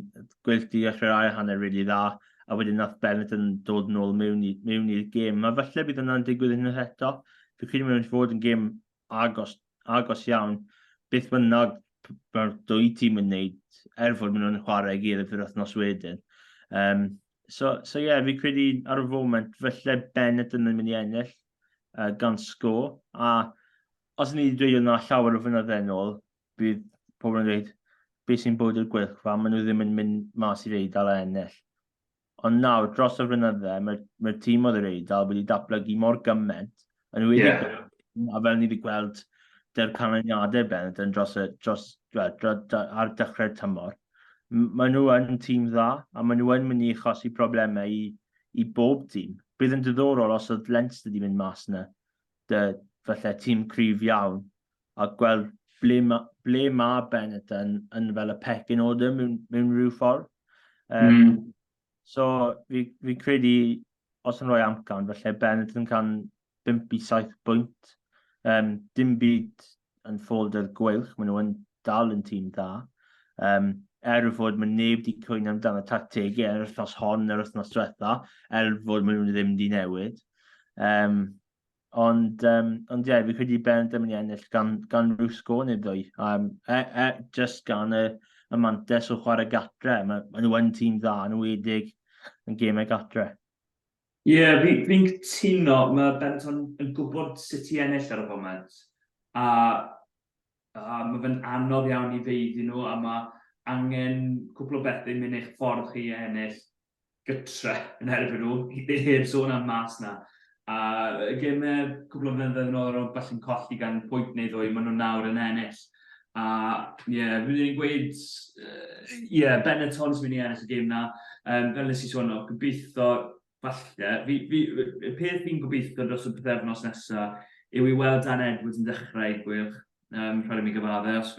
Gweilch di dechrau'r ail hanner really dda, a wedyn nath Bennett yn dod yn ôl mewn i'r gêm. A falle bydd hwnna'n digwydd unwaith eto. Fi credu mae'n fod yn gêm agos iawn. Beth bynnag mae'r dwy tîm yn neud, fod maen nhw'n chwarae gilydd yr wythnos wedyn. So fi credu ar y foment, falle Bennett yn mynd i ennill gan sgôr. A os ni wedi dweud yna llawer o fynydde yn ôl, bydd pobl yn dweud, beth sy'n bod i'r Gweilch fa, maen nhw ddim yn mynd mas i'r Eidal a ennill. Ond nawr, dros y fynydde, mae'r tîm oedd yr Eidal wedi datblygu mor gymaint, a nhw wedi a fel ni wedi gweld dy'r canlyniadau Bennett yn ar dechrau'r tymor. Maen nhw yn tîm dda, a maen nhw yn mynd i achosi problemau i bob tîm. Bydd yn diddorol os oedd Leinster wedi mynd mas yna, falle tîm cryf iawn, a gweld ble mae Bennett yn fel y pecyn order mewn rhyw ffordd. So, fi credu, os yn rhoi amcan, falle Bennett yn cael 5 i 7 bwynt. Dim byd yn ffôl dy'r Gweilch, maen nhw yn dal yn tîm dda. Fod mae neb wedi cwyn amdano tactegau yr wythnos hon, yr wythnos diwetha, fod maen nhw ddim wedi newid. Ond fi credu Bennett yn mynd i ennill gan rhyw sgôr neu ddwy. Just gan y mantes o chwarae gatre. Maen nhw yn tîm dda yn wedig yn gemau gatre.
Fi'n cytuno, mae Bennett yn gwybod sut i ennill ar y foment. A mae fe'n anodd iawn i feiddi nhw, a mae angen cwpl o bethau mynd eich ffordd chi ennill gytre yn erbyn nhw, heb sôn am mas na. A gemau cwpl o flynyddoedd yn ôl o'n falle'n colli gan pwynt neu ddwy, maen nhw nawr yn ennill. A fydd ni'n gweud, Bennett Hons mynd i ennill y gêm na. Fel nes i sôn o, gobeithio falle. Y peth fi'n gobeithio dros y bythefnos nesaf yw i weld Dan Edwards yn dechrau Gweilch. Rhaid i mi gyfadde, os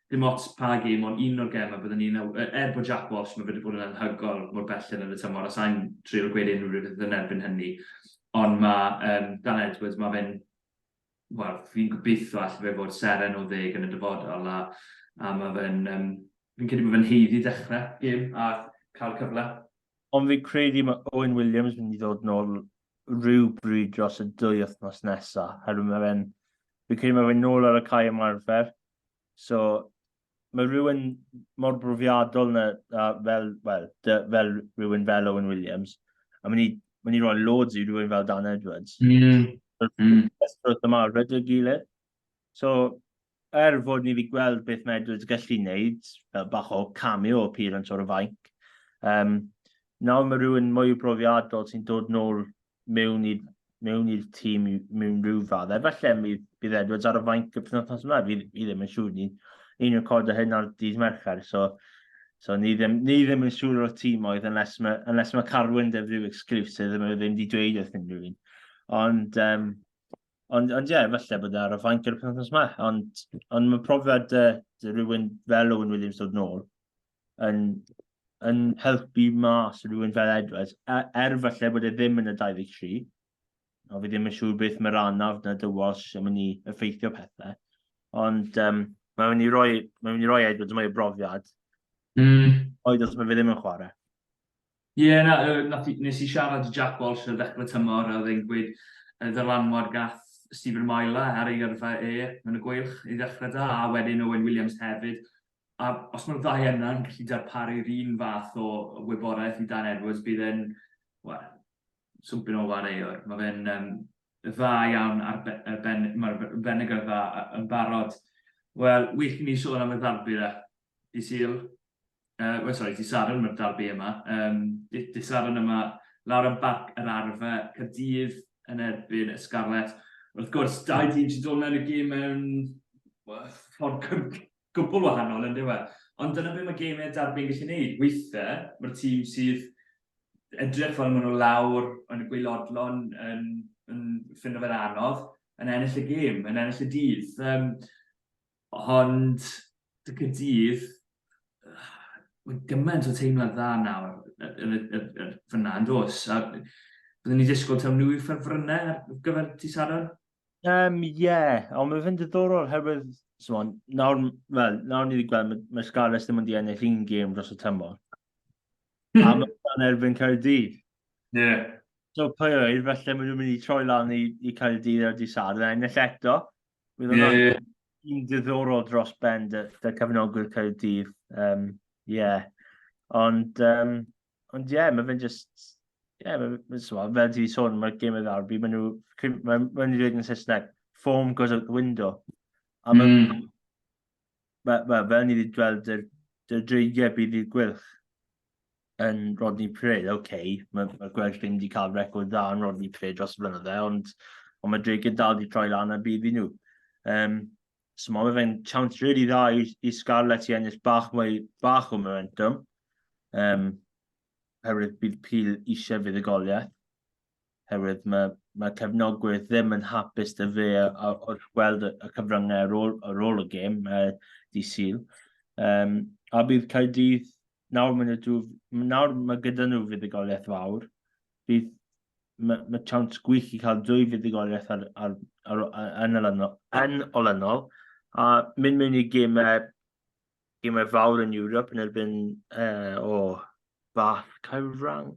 dim ots pa gêm, ond un o'r gemau byddwn ni'n bod Jack Walsh, mae wedi bod yn anhygol mor belled yn y tymor, a sa'n trio gweud unrhyw beth yn erbyn hynny. Ond mae Dan Edwards, mae fi'n gobeithio allai fe fod seren o 10 yn y dyfodol, a fi'n credu mae fe'n heiddi dechrau gêm a cael cyfle.
Ond fi'n credu mae Owen Williams yn mynd i ddod nôl rhyw bryd dros y 2 wythnos nesaf. Fi'n credu mae fe'n nôl ar y cae ymarfer. So, mae rhywun mor brofiadol fel rhywun fel Owen Williams, a mae'n i roi loads i rhywun fel Dan Edwards. Wrth ymarfer dy'r gilydd. So, fod ni wedi gweld beth mae Edwards gallu wneud, fel bach o cameo o appearance o'r fainc. Nawr mae rhywun mwy brofiadol sy'n dod nôl mewn i'r tîm mewn rhyw faddau. Falle bydd Edwards ar y fainc y penwythnos yma, fi ddim yn siŵr ni'n recordo hyn ar dydd Mercher, so ni ddim yn siŵr o'r tîm oedd unless mae Carwyn dy rhyw exclusive ddim wedi dweud wrth unrhyw un. Ond falle bod ar y fainc yr penwythnos yma, ond mae profiad rhywun fel Owen Williams dod nôl yn helpu mas rhywun fel Edwards, falle bod e ddim yn y 23, o fi ddim yn siŵr beth mae'r anaf na dy Walsh yn mynd i effeithio pethau. Ond mae'n mynd i roi Edwards mwy o brofiad. Oed os mae fe ddim yn chwarae.
Nes i siarad i Jack Walsh ar ddechrau tymor, a oedd e'n gweud ddylanwad gath Stephen Myler ar ei yrfa yn y Gweilch i ddechrau da, a wedyn Owen Williams hefyd. A os mae'r ddau yna'n gallu darparu'r un fath o wybodaeth i Dan Edwards, bydd e'n swmpyn o wareuwr. Mae fe'n dda iawn mae'r Bennegar dda yn barod. Wel, wych ni sôn am y ddarbi da. Di Sadwrn mae'r darbi yma. Di Sadwrn yma lawr yn Barc yr Arfau, Caerdydd yn erbyn y Sgarlets. Wrth gwrs, dau tîm sy'n dod mewn y gêm mewn ffordd gwbl wahanol, ynddo fe. Ond dyna beth mae gemau darbi'n gallu gwneud. Weithiau, mae'r tîm sydd edrych fel maen nhw lawr yn y gwaelodlon yn ffindo fe'n anodd, yn ennill y gêm, yn ennill y dydd. Ond dy Caerdydd, mae gymaint o teimlad dda nawr fyna yn dos. Byddwn ni disgwyl taw nhw i ffurfrynnau ar gyfer ti Sadwrn?
Ond mae fynd diddorol herwydd, nawr ni wedi gweld, mae Sgarlets ddim wedi ennill un gêm dros y tymor. A mae'n erbyn Caerdydd.
Ie.
So pwy oed, felly maen nhw'n mynd i troi lan i Caerdydd ar dydd Sadwrn a ennill eto. Bydd
Ie,
hwnna'n un diddorol dros ben dy cefnogwyr Caerdydd. Ond mae fe'n just... fel ti sôn, mae'r gêm y ddarbi, maen nhw dweud yn Saesneg, form goes out the window. A fel ni wedi gweld, y dreigiau bydd i'r Gweilch yn Rodney Pred, mae Gweilch ddim wedi cael record dda yn Rodney Pred dros y blynydde, ond mae dreigiau dal wedi troi lan a bydd i nhw. Mae fe'n chance really dda i Sgarlets i ennill bach o momentum. Herwydd bydd pil eisiau fuddugoliaeth. Herwydd mae cefnogwyr ddim yn hapus dy fe wrth gweld y cyfryngau ar ôl y gêm, di Sul. A bydd Caerdydd, nawr mae gyda nhw fuddugoliaeth fawr. Mae chance gwych i cael 2 fuddugoliaeth yn olynol. A mynd mewn i gemau fawr yn Ewrop yn erbyn Barc, Caerwyn?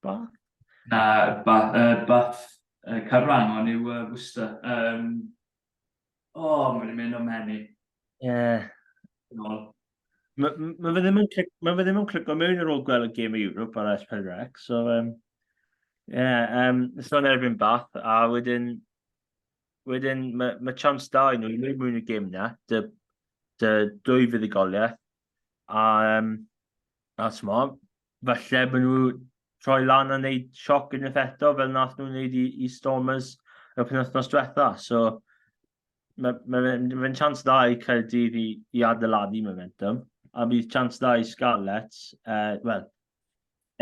Barc?
Bath Caerwyn yw Worcester. Mae'n mynd o menu.
Ie. Mae fe ddim yn clico mewn ar ôl gweld y gêm y Ewrop ar S4C. So, yn erbyn Bath. A wedyn mae chance da i nhw i mewn y gêm na. Dy 2 fuddugoliaeth. A falle bod nhw troi lan a wneud sioc unwaith eto, fel nath nhw'n wneud i Stormers y penwythnos diwetha. So, mae'n chance da i Caerdydd i adeiladu momentum, a bydd chance da i Sgarlets,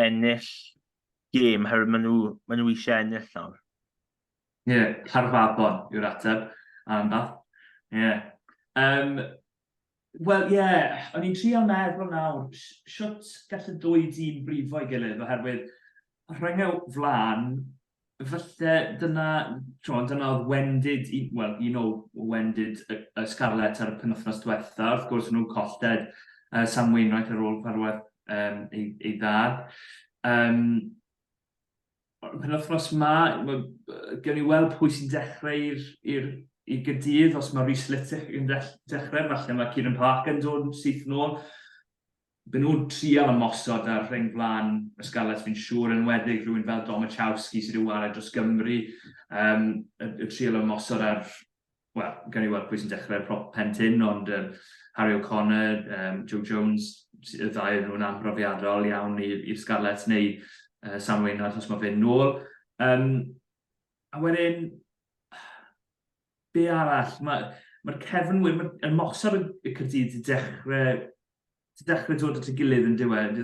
ennill gêm, herwydd maen nhw eisiau ennill nawr.
Ie, Carfabon yw'r ateb, am bath. Ie. Wel, o'n i'n trio meddwl nawr, siwt gall y 2 dîm brifo i gilydd, oherwydd rhyngau flan, falle dyna oedd wendid, un o wendid y Sgarlets ar y penwythnos diwetha, wrth gwrs nhw'n colled Sam Wainwright ar ôl farwedd ei ddad. Penwythnos gewn ni weld pwy sy'n dechrau i Gaerdydd, os mae Rhys Littich yn dechrau, falle mae Kieran Parker yn dod syth nôl. Byd nhw'n trial ymosod ar rhyng flan y Sgarlets fi'n siŵr, yn wedig rhywun fel Domachowski sydd wedi wario dros Gymru. Y trial ymosod ar, gawn ni weld pwy sy'n dechrau'r plentyn, ond Harry O'Connor, Joe Jones, y ddau nhw'n amhrofiadol iawn i'r Sgarlets, neu Sam Wainwright os mae fe'n nôl. A wedyn, be arall? Mae'r cefnwyr, mae'r mosod y Caerdydd wedi dechrau dod at y gilydd yn diwedd.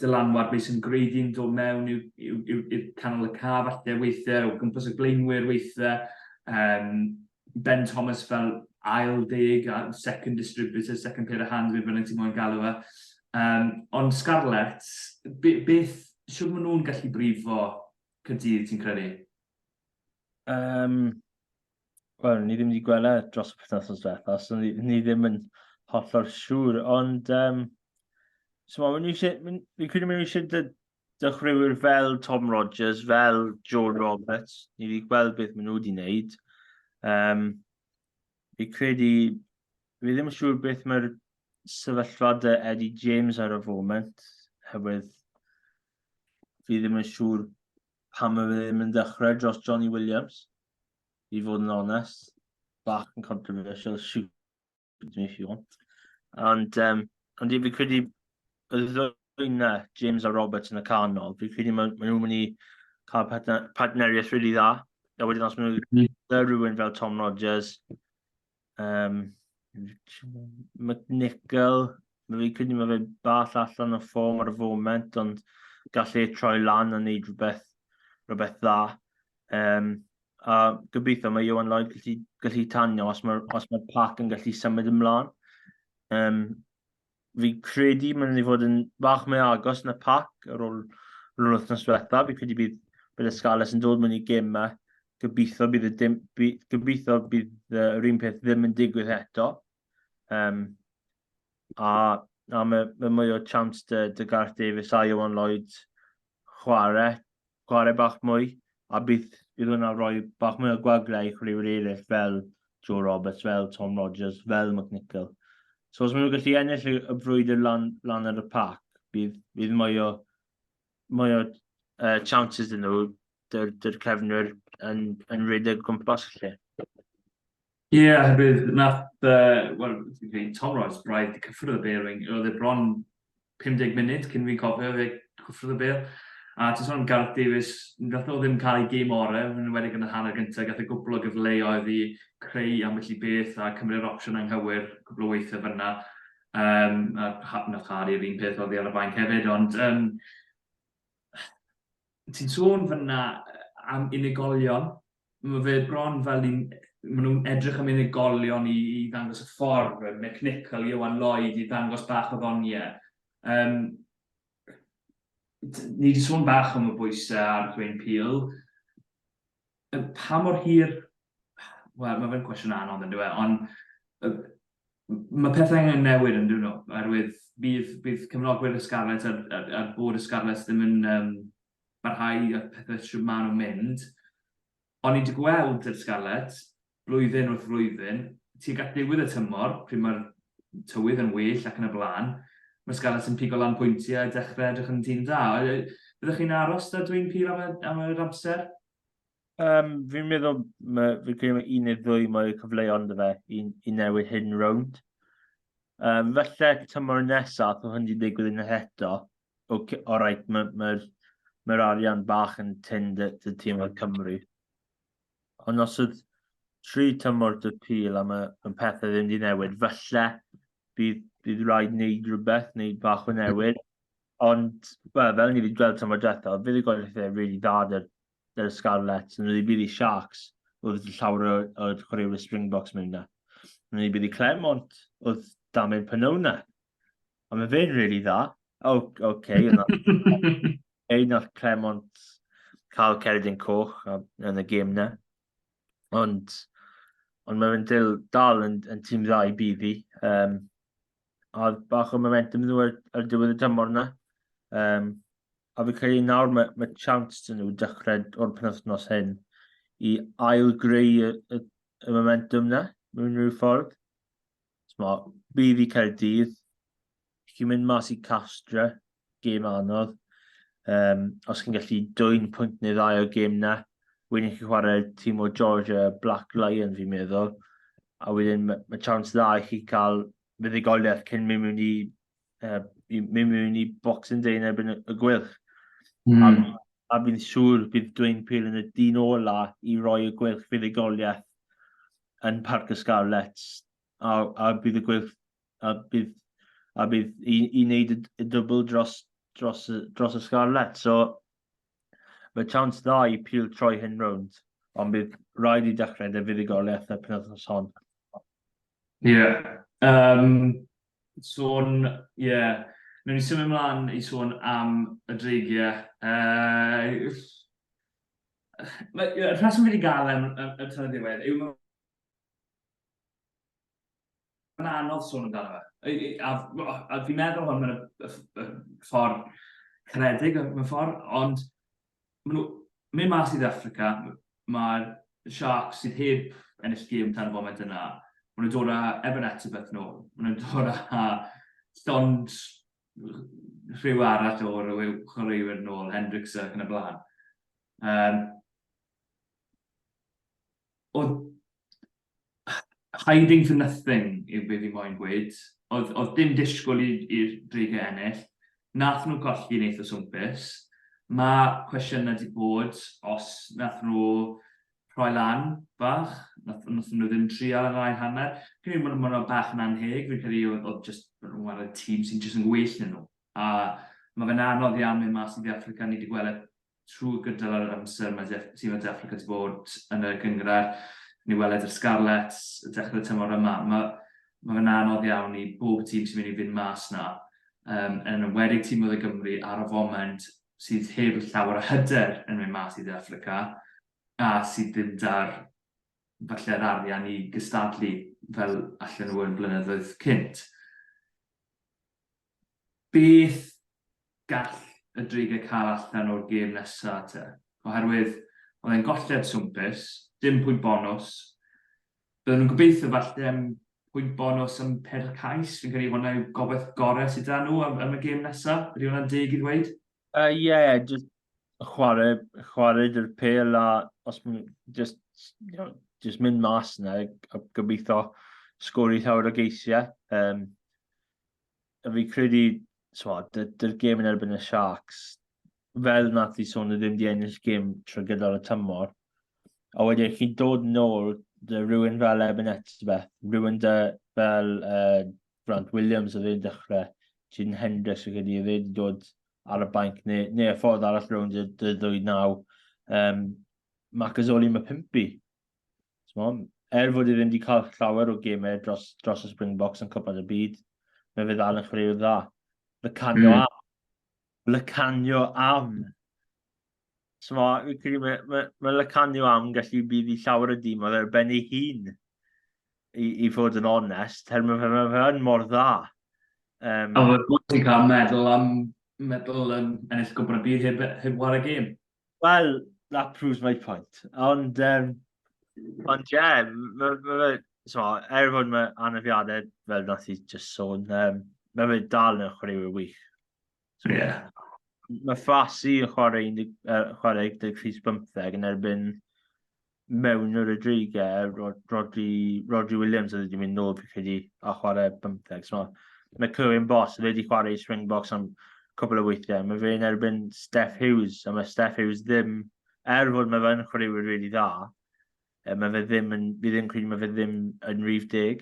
Dylanwad beth sy'n greidi'n dod mewn i'r canol y ca falle weithiau, o gwmpas y gleinwyr weithiau. Ben Thomas fel ail deg, second distributor, second pair of hands, bydd bynnag ti'n moyn galw fe. Ond Sgarlets, beth, siwr maen nhw'n gallu brifo Caerdydd, ti'n credu?
Ni ddim wedi gweld dros y penwythnos diwetha, so ni ddim yn hollol siŵr, ond fi'n credu maen nhw eisiau dechreuwyr fel Tom Rogers, fel Joe Roberts, ni wedi gweld beth maen nhw wedi wneud. Fi'n credu, fi ddim yn siŵr beth mae'r sefyllfa dy Eddie James ar y foment, herwydd fi ddim yn siŵr pam mae fe ddim yn dechrau dros Johnny Williams. I fod yn onest, bach yn controversial, shoot me if you want. Ond i fi credu y ddwy James a Roberts yn y canol, fi credu maen nhw'n mynd i cael partneriaeth rili dda. A wedyn os maen nhw'n rhywun fel Tom Rogers, McNichol, fi credu mae fe ball allan o ffom ar y foment, ond gallu troi lan a wneud rhywbeth dda. A gobeithio mae Iwan Lloyd gallu tanio os mae'r Parc yn gallu symud ymlaen. Fi credu mae'n mynd i fod yn bach mwy agos yn y Parc ar ôl yr wythnos diwetha. Fi credu bydd y Sgarlets yn dod mewn i gêm yma. Gobeithio bydd yr un peth ddim yn digwydd eto. A mae mwy o chance dy Gareth Davies a Iwan Lloyd chwarae bach mwy. A bydd hwnna rhoi bach mwy o gwaglau i chwaraewyr eraill fel Joe Roberts, fel Tom Rogers, fel McNichol. So os maen nhw'n gallu ennill y frwydr lan ar y parc, bydd mwy o chances dyn nhw dy'r cefnwyr yn rhedeg gwmpas lle.
Ie, oherwydd Tom Rogers braidd di cyffrodd y bel, oedd e bron 50 munud cyn fi'n cofio fe cyffrodd y bel. A ti'n sôn am Gareth Davies, nath o ddim cael ei gêm orau, yn wedi yn y hanner gyntaf, gath e gwbl o gyfleoedd i creu ambell i beth a cymryd opsiwn anghywir, gwbl o weithio fyna. A nath Harry'r un peth oedd i ar y bain hefyd, ond ti'n sôn fyna am unigolion, mae fe bron fel maen nhw'n edrych am unigolion i ddangos y ffordd, McNichol, Iwan Lloyd, i ddangos bach o ddoniau. Ni wedi sôn bach am y bwysau ar Dwayne Peel. Pa mor hir... Wel, mae fe'n cwestiwn anodd yn dweud, ond mae pethau angen newid yn dweud nhw, oherwydd bydd cefnogwyr y Sgarlets a bod y Sgarlets ddim yn barhau a pethau sydd maen nhw'n mynd. Ond ni wedi gweld y Sgarlets blwyddyn wrth flwyddyn, tuag at diwedd y tymor, pryd mae'r tywydd yn well ac yn y blaen, mae Sgarlets yn pigo lan pwyntiau a dechrau edrych yn tîm da. Byddwch chi'n aros da Dwayne Peel am yr amser?
Fi'n meddwl, fi'n credu mae 1 neu 2 mwy cyfleon dy fe i newid hyn rownd. Felly tymor nesaf, o hynny digwydd yn eto, reit, mae'r arian bach yn tynd y tîm o'r Cymru. Ond os oedd 3 tymor dy Peel am y pethau ddim wedi newid, felly bydd rhaid wneud rhywbeth, wneud bach o newid. Ond, fel ni wedi gweld tymor diwetha, bydd y gobeithio rili dda dy'r Sgarlets, yn bydd i Sharks, oedd llawer o'r chwaraewyr Springboks mewn yna. Yn bydd i Clermont, oedd Damien Pynona. A mae fe'n rili dda. Nath Clermont cael Caerdydd coch yn y gêm yna. Ond mae fe'n dal yn tîm dda i bydd i. A bach o momentum nhw ar diwedd y tymor yna. A fi'n credu nawr mae chance dyn nhw dechrau o'r penwythnos hyn i ail-greu y momentum yna mewn rhyw ffordd. Bydd i Caerdydd, chi'n mynd mas i Castra, gêm anodd. Os chi'n gallu 2 pwynt neu 2 o gêm yna, wedyn chi'n chwarae tîm o Georgia Black Lion fi'n meddwl, a wedyn mae chance dda i chi cael fuddugoliaeth cyn mynd mewn i Boxing Day yn erbyn y Gweilch. A bydd siŵr bydd Dwayne Peel yn y dyn ola i roi y Gweilch fuddugoliaeth yn Parc y Sgarlets. A bydd y Gweilch a bydd i wneud y dwbl dros y Sgarlets. So mae chance dda i Peel troi hyn rownd, ond bydd rhaid i dechrau y fuddugoliaeth y penwythnos hon.
Nw'n ni symud ymlaen i sôn am y dreigiau. Y rheswm wedi gael yn y tynnu diwedd yw mae'n anodd sôn amdano fe. A fi'n meddwl hwn yn y ffordd caredig mewn ffordd, ond mynd mas i Africa, mae'r Sharks sydd heb ennill gêm tan y foment yna. Maen nhw'n dod â ymlaen nôl. Maen nhw'n dod â llond rhyw arall o'r chwaraewyr nôl, Hendricks ac yn y blaen. Oedd hiding for nothing yw beth i moyn gweud. Oedd dim disgwyl i'r dreigiau ennill. Nath nhw colli yn eitha swmpus. Mae cwestiynau wedi bod os nath nhw rhoi lan bach, nath nhw ddim trial yn rhaid hanner. Dwi'n meddwl bod nhw'n bach yn anheg, fi'n credu oedd y tîm sy'n jyst yn gwell yn nhw. A mae fe'n anodd iawn mynd mas i Africa, ni wedi gweld trwy gydol yr amser sy'n mae Africa wedi bod yn y gyngred. Ni weled yr Sgarlets, y dechrau tymor yma. Mae fe'n anodd iawn i bob tîm sy'n mynd i fynd mas na. Yn ymwedig tîm oedd y Gymru ar y foment sydd heb llawer o hyder yn mynd mas i De Affrica, a sydd ddim dar falle'r arian i gystadlu fel allan nhw yn blynyddoedd cynt. Beth gall y dreigiau cael allan o'r gêm nesaf te? Oherwydd, oedd e'n golled swmpus, dim pwynt bonus. Byddwn nhw'n gobeithio falle am pwynt bonus am 4 cais. Fi'n credu hwnna yw gobeith gorau sydd â nhw am y gêm nesaf. Ydy hwnna'n deg i ddweud?
Just chwarae dy'r pel a os just mynd mas yna a gobeithio sgori llawer o geisiau. A fi credu, dy'r gêm yn erbyn y Sharks, fel nath i sôn o ddim di ennill gêm trwy gydol y tymor. A wedyn chi'n dod nôl dy rhywun fel Ebenezer, rhywun fel Grant Williams oedd e'n dechrau, Jyn Hendricks o gyda, oedd e'n dod ar y banc, neu y ffordd arall rhwng dy 2-9. Macazoli mae 5. Fod i ddim wedi cael llawer o gemau dros y Springboks yn Cwpan y Byd, mae fe ddal yn chwarae dda. Lycanio am. Mae Lycanio am gallu bydd i llawer o dîm oedd erbyn ei hun i fod yn onest, her mae fe yn mor dda.
A mae'n bwysig cael meddwl ennill Cwpan y Byd heb war y gêm.
Well, that proves my point. Ond fod mae anafiadau fel nath i just sôn, mae fe dal yn chwaraewyr wych. Mae Ffasi yn chwarae 15 yn erbyn mewn o'r edrigau, Rodri Williams oedd wedi mynd nôl fi credu a chwarae 15. Mae Cywyn Boss wedi chwarae Springboks am cwbl o weithiau. Mae fe'n erbyn Steph Hughes, a mae Steph Hughes ddim, fod mae fe'n chwaraewyr really dda, fi ddim credu mae fe ddim yn rhif 10.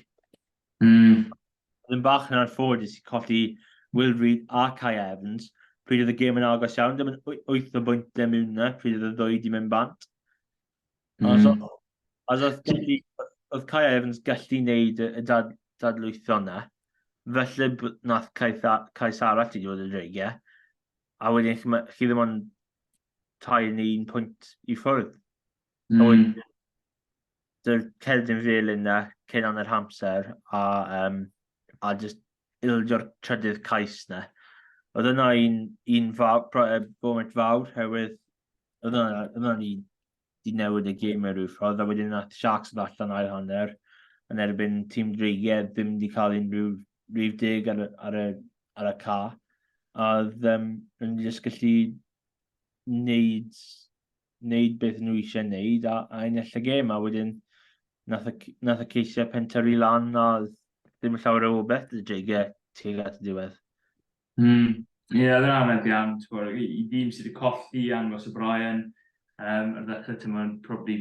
Yn bach yn anffodus i colli Will Reid a Kai Evans, pryd oedd y gêm yn agos iawn, dim yn 8 o bwyntau mewn yna, pryd oedd y ddwy di mynd bant. Oedd Kai Evans gallu wneud y dadlwytho yna, felly nath Cais arall i ddod y dreigiau, a wedyn chi ddim ond 2 neu 1 pwynt i ffwrdd. Dy'r Cerdyn fel yna, cyn anna'r hamser, a just ildio'r trydydd cais yna. Oedd yna un foment fawr, herwydd oedd yna ni di newid y gêm ar ryw ffordd, a wedyn nath Sharks yn allan ail hanner, yn erbyn tîm dreigiau ddim wedi cael unrhyw rhif 10 ar y ca. A oedd yn just gallu wneud beth nhw eisiau wneud a ennill y gêm, a wedyn nath y ceisiau pentyrru lan a ddim llawer o beth y dreigiau tuag at y diwedd.
Oedd yn anodd iawn. I ddim sydd wedi colli angos o Brian, ar ddechrau tymor, probably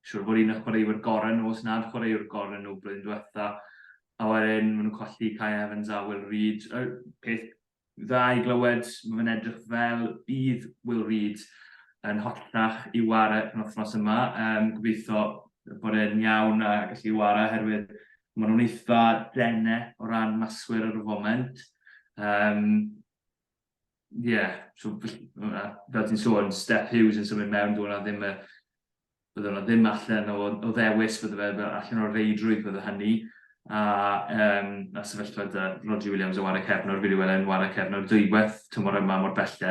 siwr bod un o chwaraewyr gorau nhw, os nad chwaraewyr gorau nhw blwyddyn diwetha. A wedyn, maen nhw'n colli Kai Evans a Will Reid. Peth dda i glywed, mae'n edrych fel bydd Will Reid yn hollach i wara yn wythnos yma. Gobeithio bod e'n iawn a gallu wara, herwydd maen nhw'n eitha dene o ran maswyr ar y foment. Fel ti'n sôn, Steph Hughes yn symud mewn, bydde hwnna ddim allan o ddewis, bydde fe allan o'r reidrwydd bydde hynny. A sefyllfa dy Rodri Williams o war y cefnor, fi wedi weld yn war y cefnor dwywaith tymor yma mor belled, a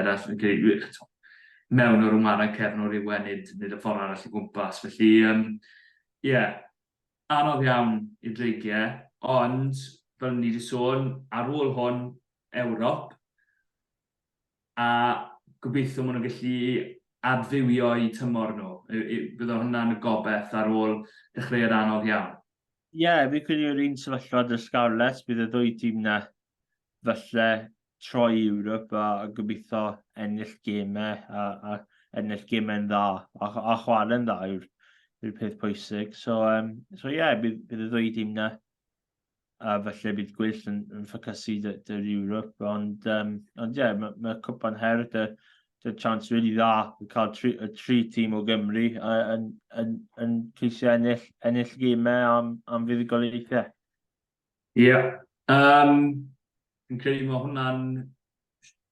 mewn o'r war y cefnor i wenyd, nid y ffordd arall i gwmpas. Felly, anodd iawn i dreigiau, ond fel ni wedi sôn, ar ôl hwn, Ewrop, a gobeithio maen nhw'n gallu adfywio i tymor nhw. Bydde hwnna'n y gobeith ar ôl dechreuad anodd iawn.
Fi credu yw'r un sefyllfa dy'r Sgarlets, bydd y 2 tîm na falle troi Ewrop a gobeithio ennill gemau a ennill gemau'n dda a chwarae'n dda yw'r peth pwysig. Bydd y 2 tîm na a falle bydd Gweilch yn ffocysu dy'r Ewrop, ond mae cwpan her dy'r chance really dda i cael 3 tîm o Gymru yn ceisio ennill gemau am fuddugoliaethau.
Fi'n credu mae hwnna'n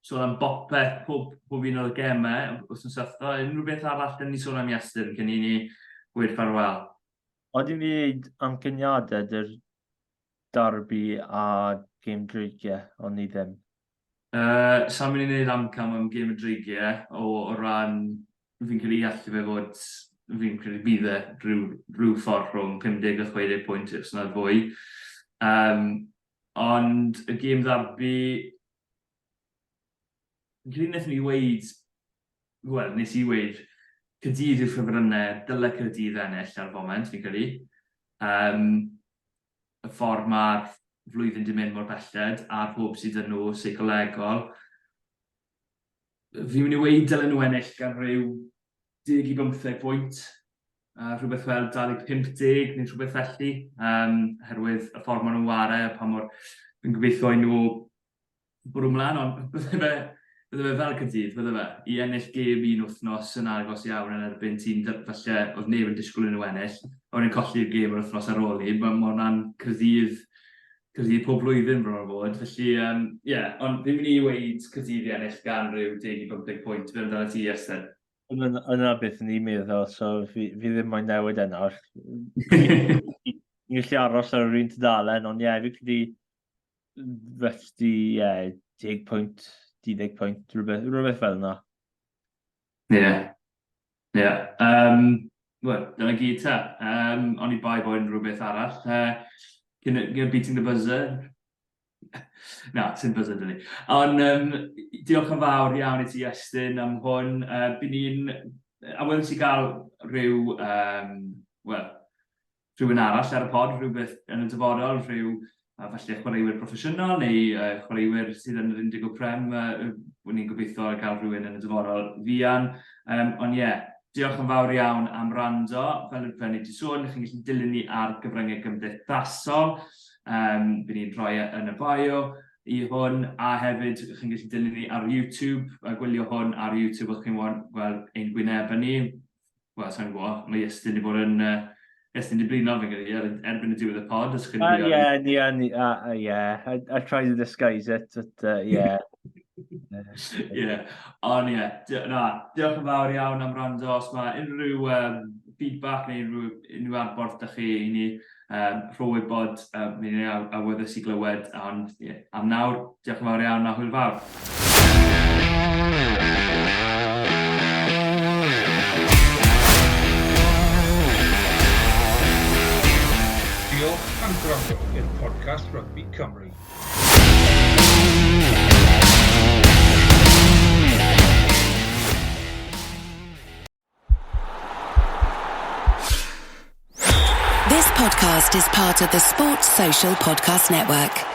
sôn am bopeth pob un o'r gemau, wrth yn sythio. Unrhyw beth arall dyn ni sôn am Iestyn cyn i ni gweud ffarwel.
Oedden ni wneud amgyniadau dy'r ddarbi a gymdeithasol, ond ni ddim.
Sa'n mynd i wneud amcam am gêm y dreigiau o ran fi'n cael ei allu fe fod fi'n credu bydd rhyw ffordd rhwng 50 a 60 pwynt os yna'n fwy. Ond y gêm ddarbi, fi'n credu wnaethon ni weid, wel, nes i weid, Caerdydd yw'r ffefrynnau, dyle Caerdydd ennill ar y foment, fi'n credu. Y ffordd mae'r flwyddyn di mynd mor belled, a'r pob sydd yn nhw seicolegol. Fi'n mynd i weid dylai nhw ennill gan rhyw 10 i 15 pwynt, rhywbeth fel 20-50 neu rhywbeth felly, oherwydd y ffordd maen nhw'n ware, pa mor fi'n gobeithio nhw bwrw ymlaen, ond bydde fe fel Caerdydd, bydde fe, i ennill gêm un wythnos yn agos iawn yn erbyn tîm falle oedd neb yn disgwyl yn nhw ennill, ond yn colli'r gêm yr wythnos ar ôl ni, mae hwnna'n Caerdydd pob blwyddyn bron o'r bod, felly, ond fi'n mynd i weid Caerdydd i ennill gan rhyw 10 i 15 pwynt, fe amdano ti Iestyn.
Yna beth yn i'n meddwl, so fi ddim moyn newid yna. Ni'n gallu aros ar yr un tudalen, ond fi credu felly 10 pwynt, 12 pwynt, rhywbeth fel yna.
Wel, dyna gyd ta. Ond i bai bo'n rhywbeth arall. Gyda beating the buzzer. Na, sy'n buzzer dyn ni. Ond diolch yn fawr iawn i ti Iestyn am hwn. Bydd ni'n awyrus i gael rhywun arall ar y pod, rhywbeth yn y dyfodol, rhyw falle chwaraewyr proffesiynol neu chwaraewyr sydd yn yr Indigo Prem. Wy'n ni'n gobeithio gael rhywun yn y dyfodol fian. Ond diolch yn fawr iawn am rando. Fel ni wedi sôn, chi'n gallu dilyn ni ar gyfryngau gymdeithasol. Bydd ni'n rhoi yn y bio i hwn, a hefyd chi'n gallu dilyn ni ar YouTube, a gwylio hwn ar YouTube os chi'n gweld ein gwynebau ni. Wel, sa'n gwybod, mae Iestyn wedi bod yn Iestyn wedi blino fe'n gyda erbyn y diwedd y pod.
I tried to disguise it, but
diolch yn fawr iawn am rando. Os mae unrhyw feedback neu unrhyw adborth da chi i ni, rhywbeth bod mi'n awyddus i glywed, ond am nawr, diolch yn fawr iawn a hwyl fawr.
Diolch am gwrando i'r podcast Rugby Cymru.
This podcast is part of the Sports Social Podcast Network.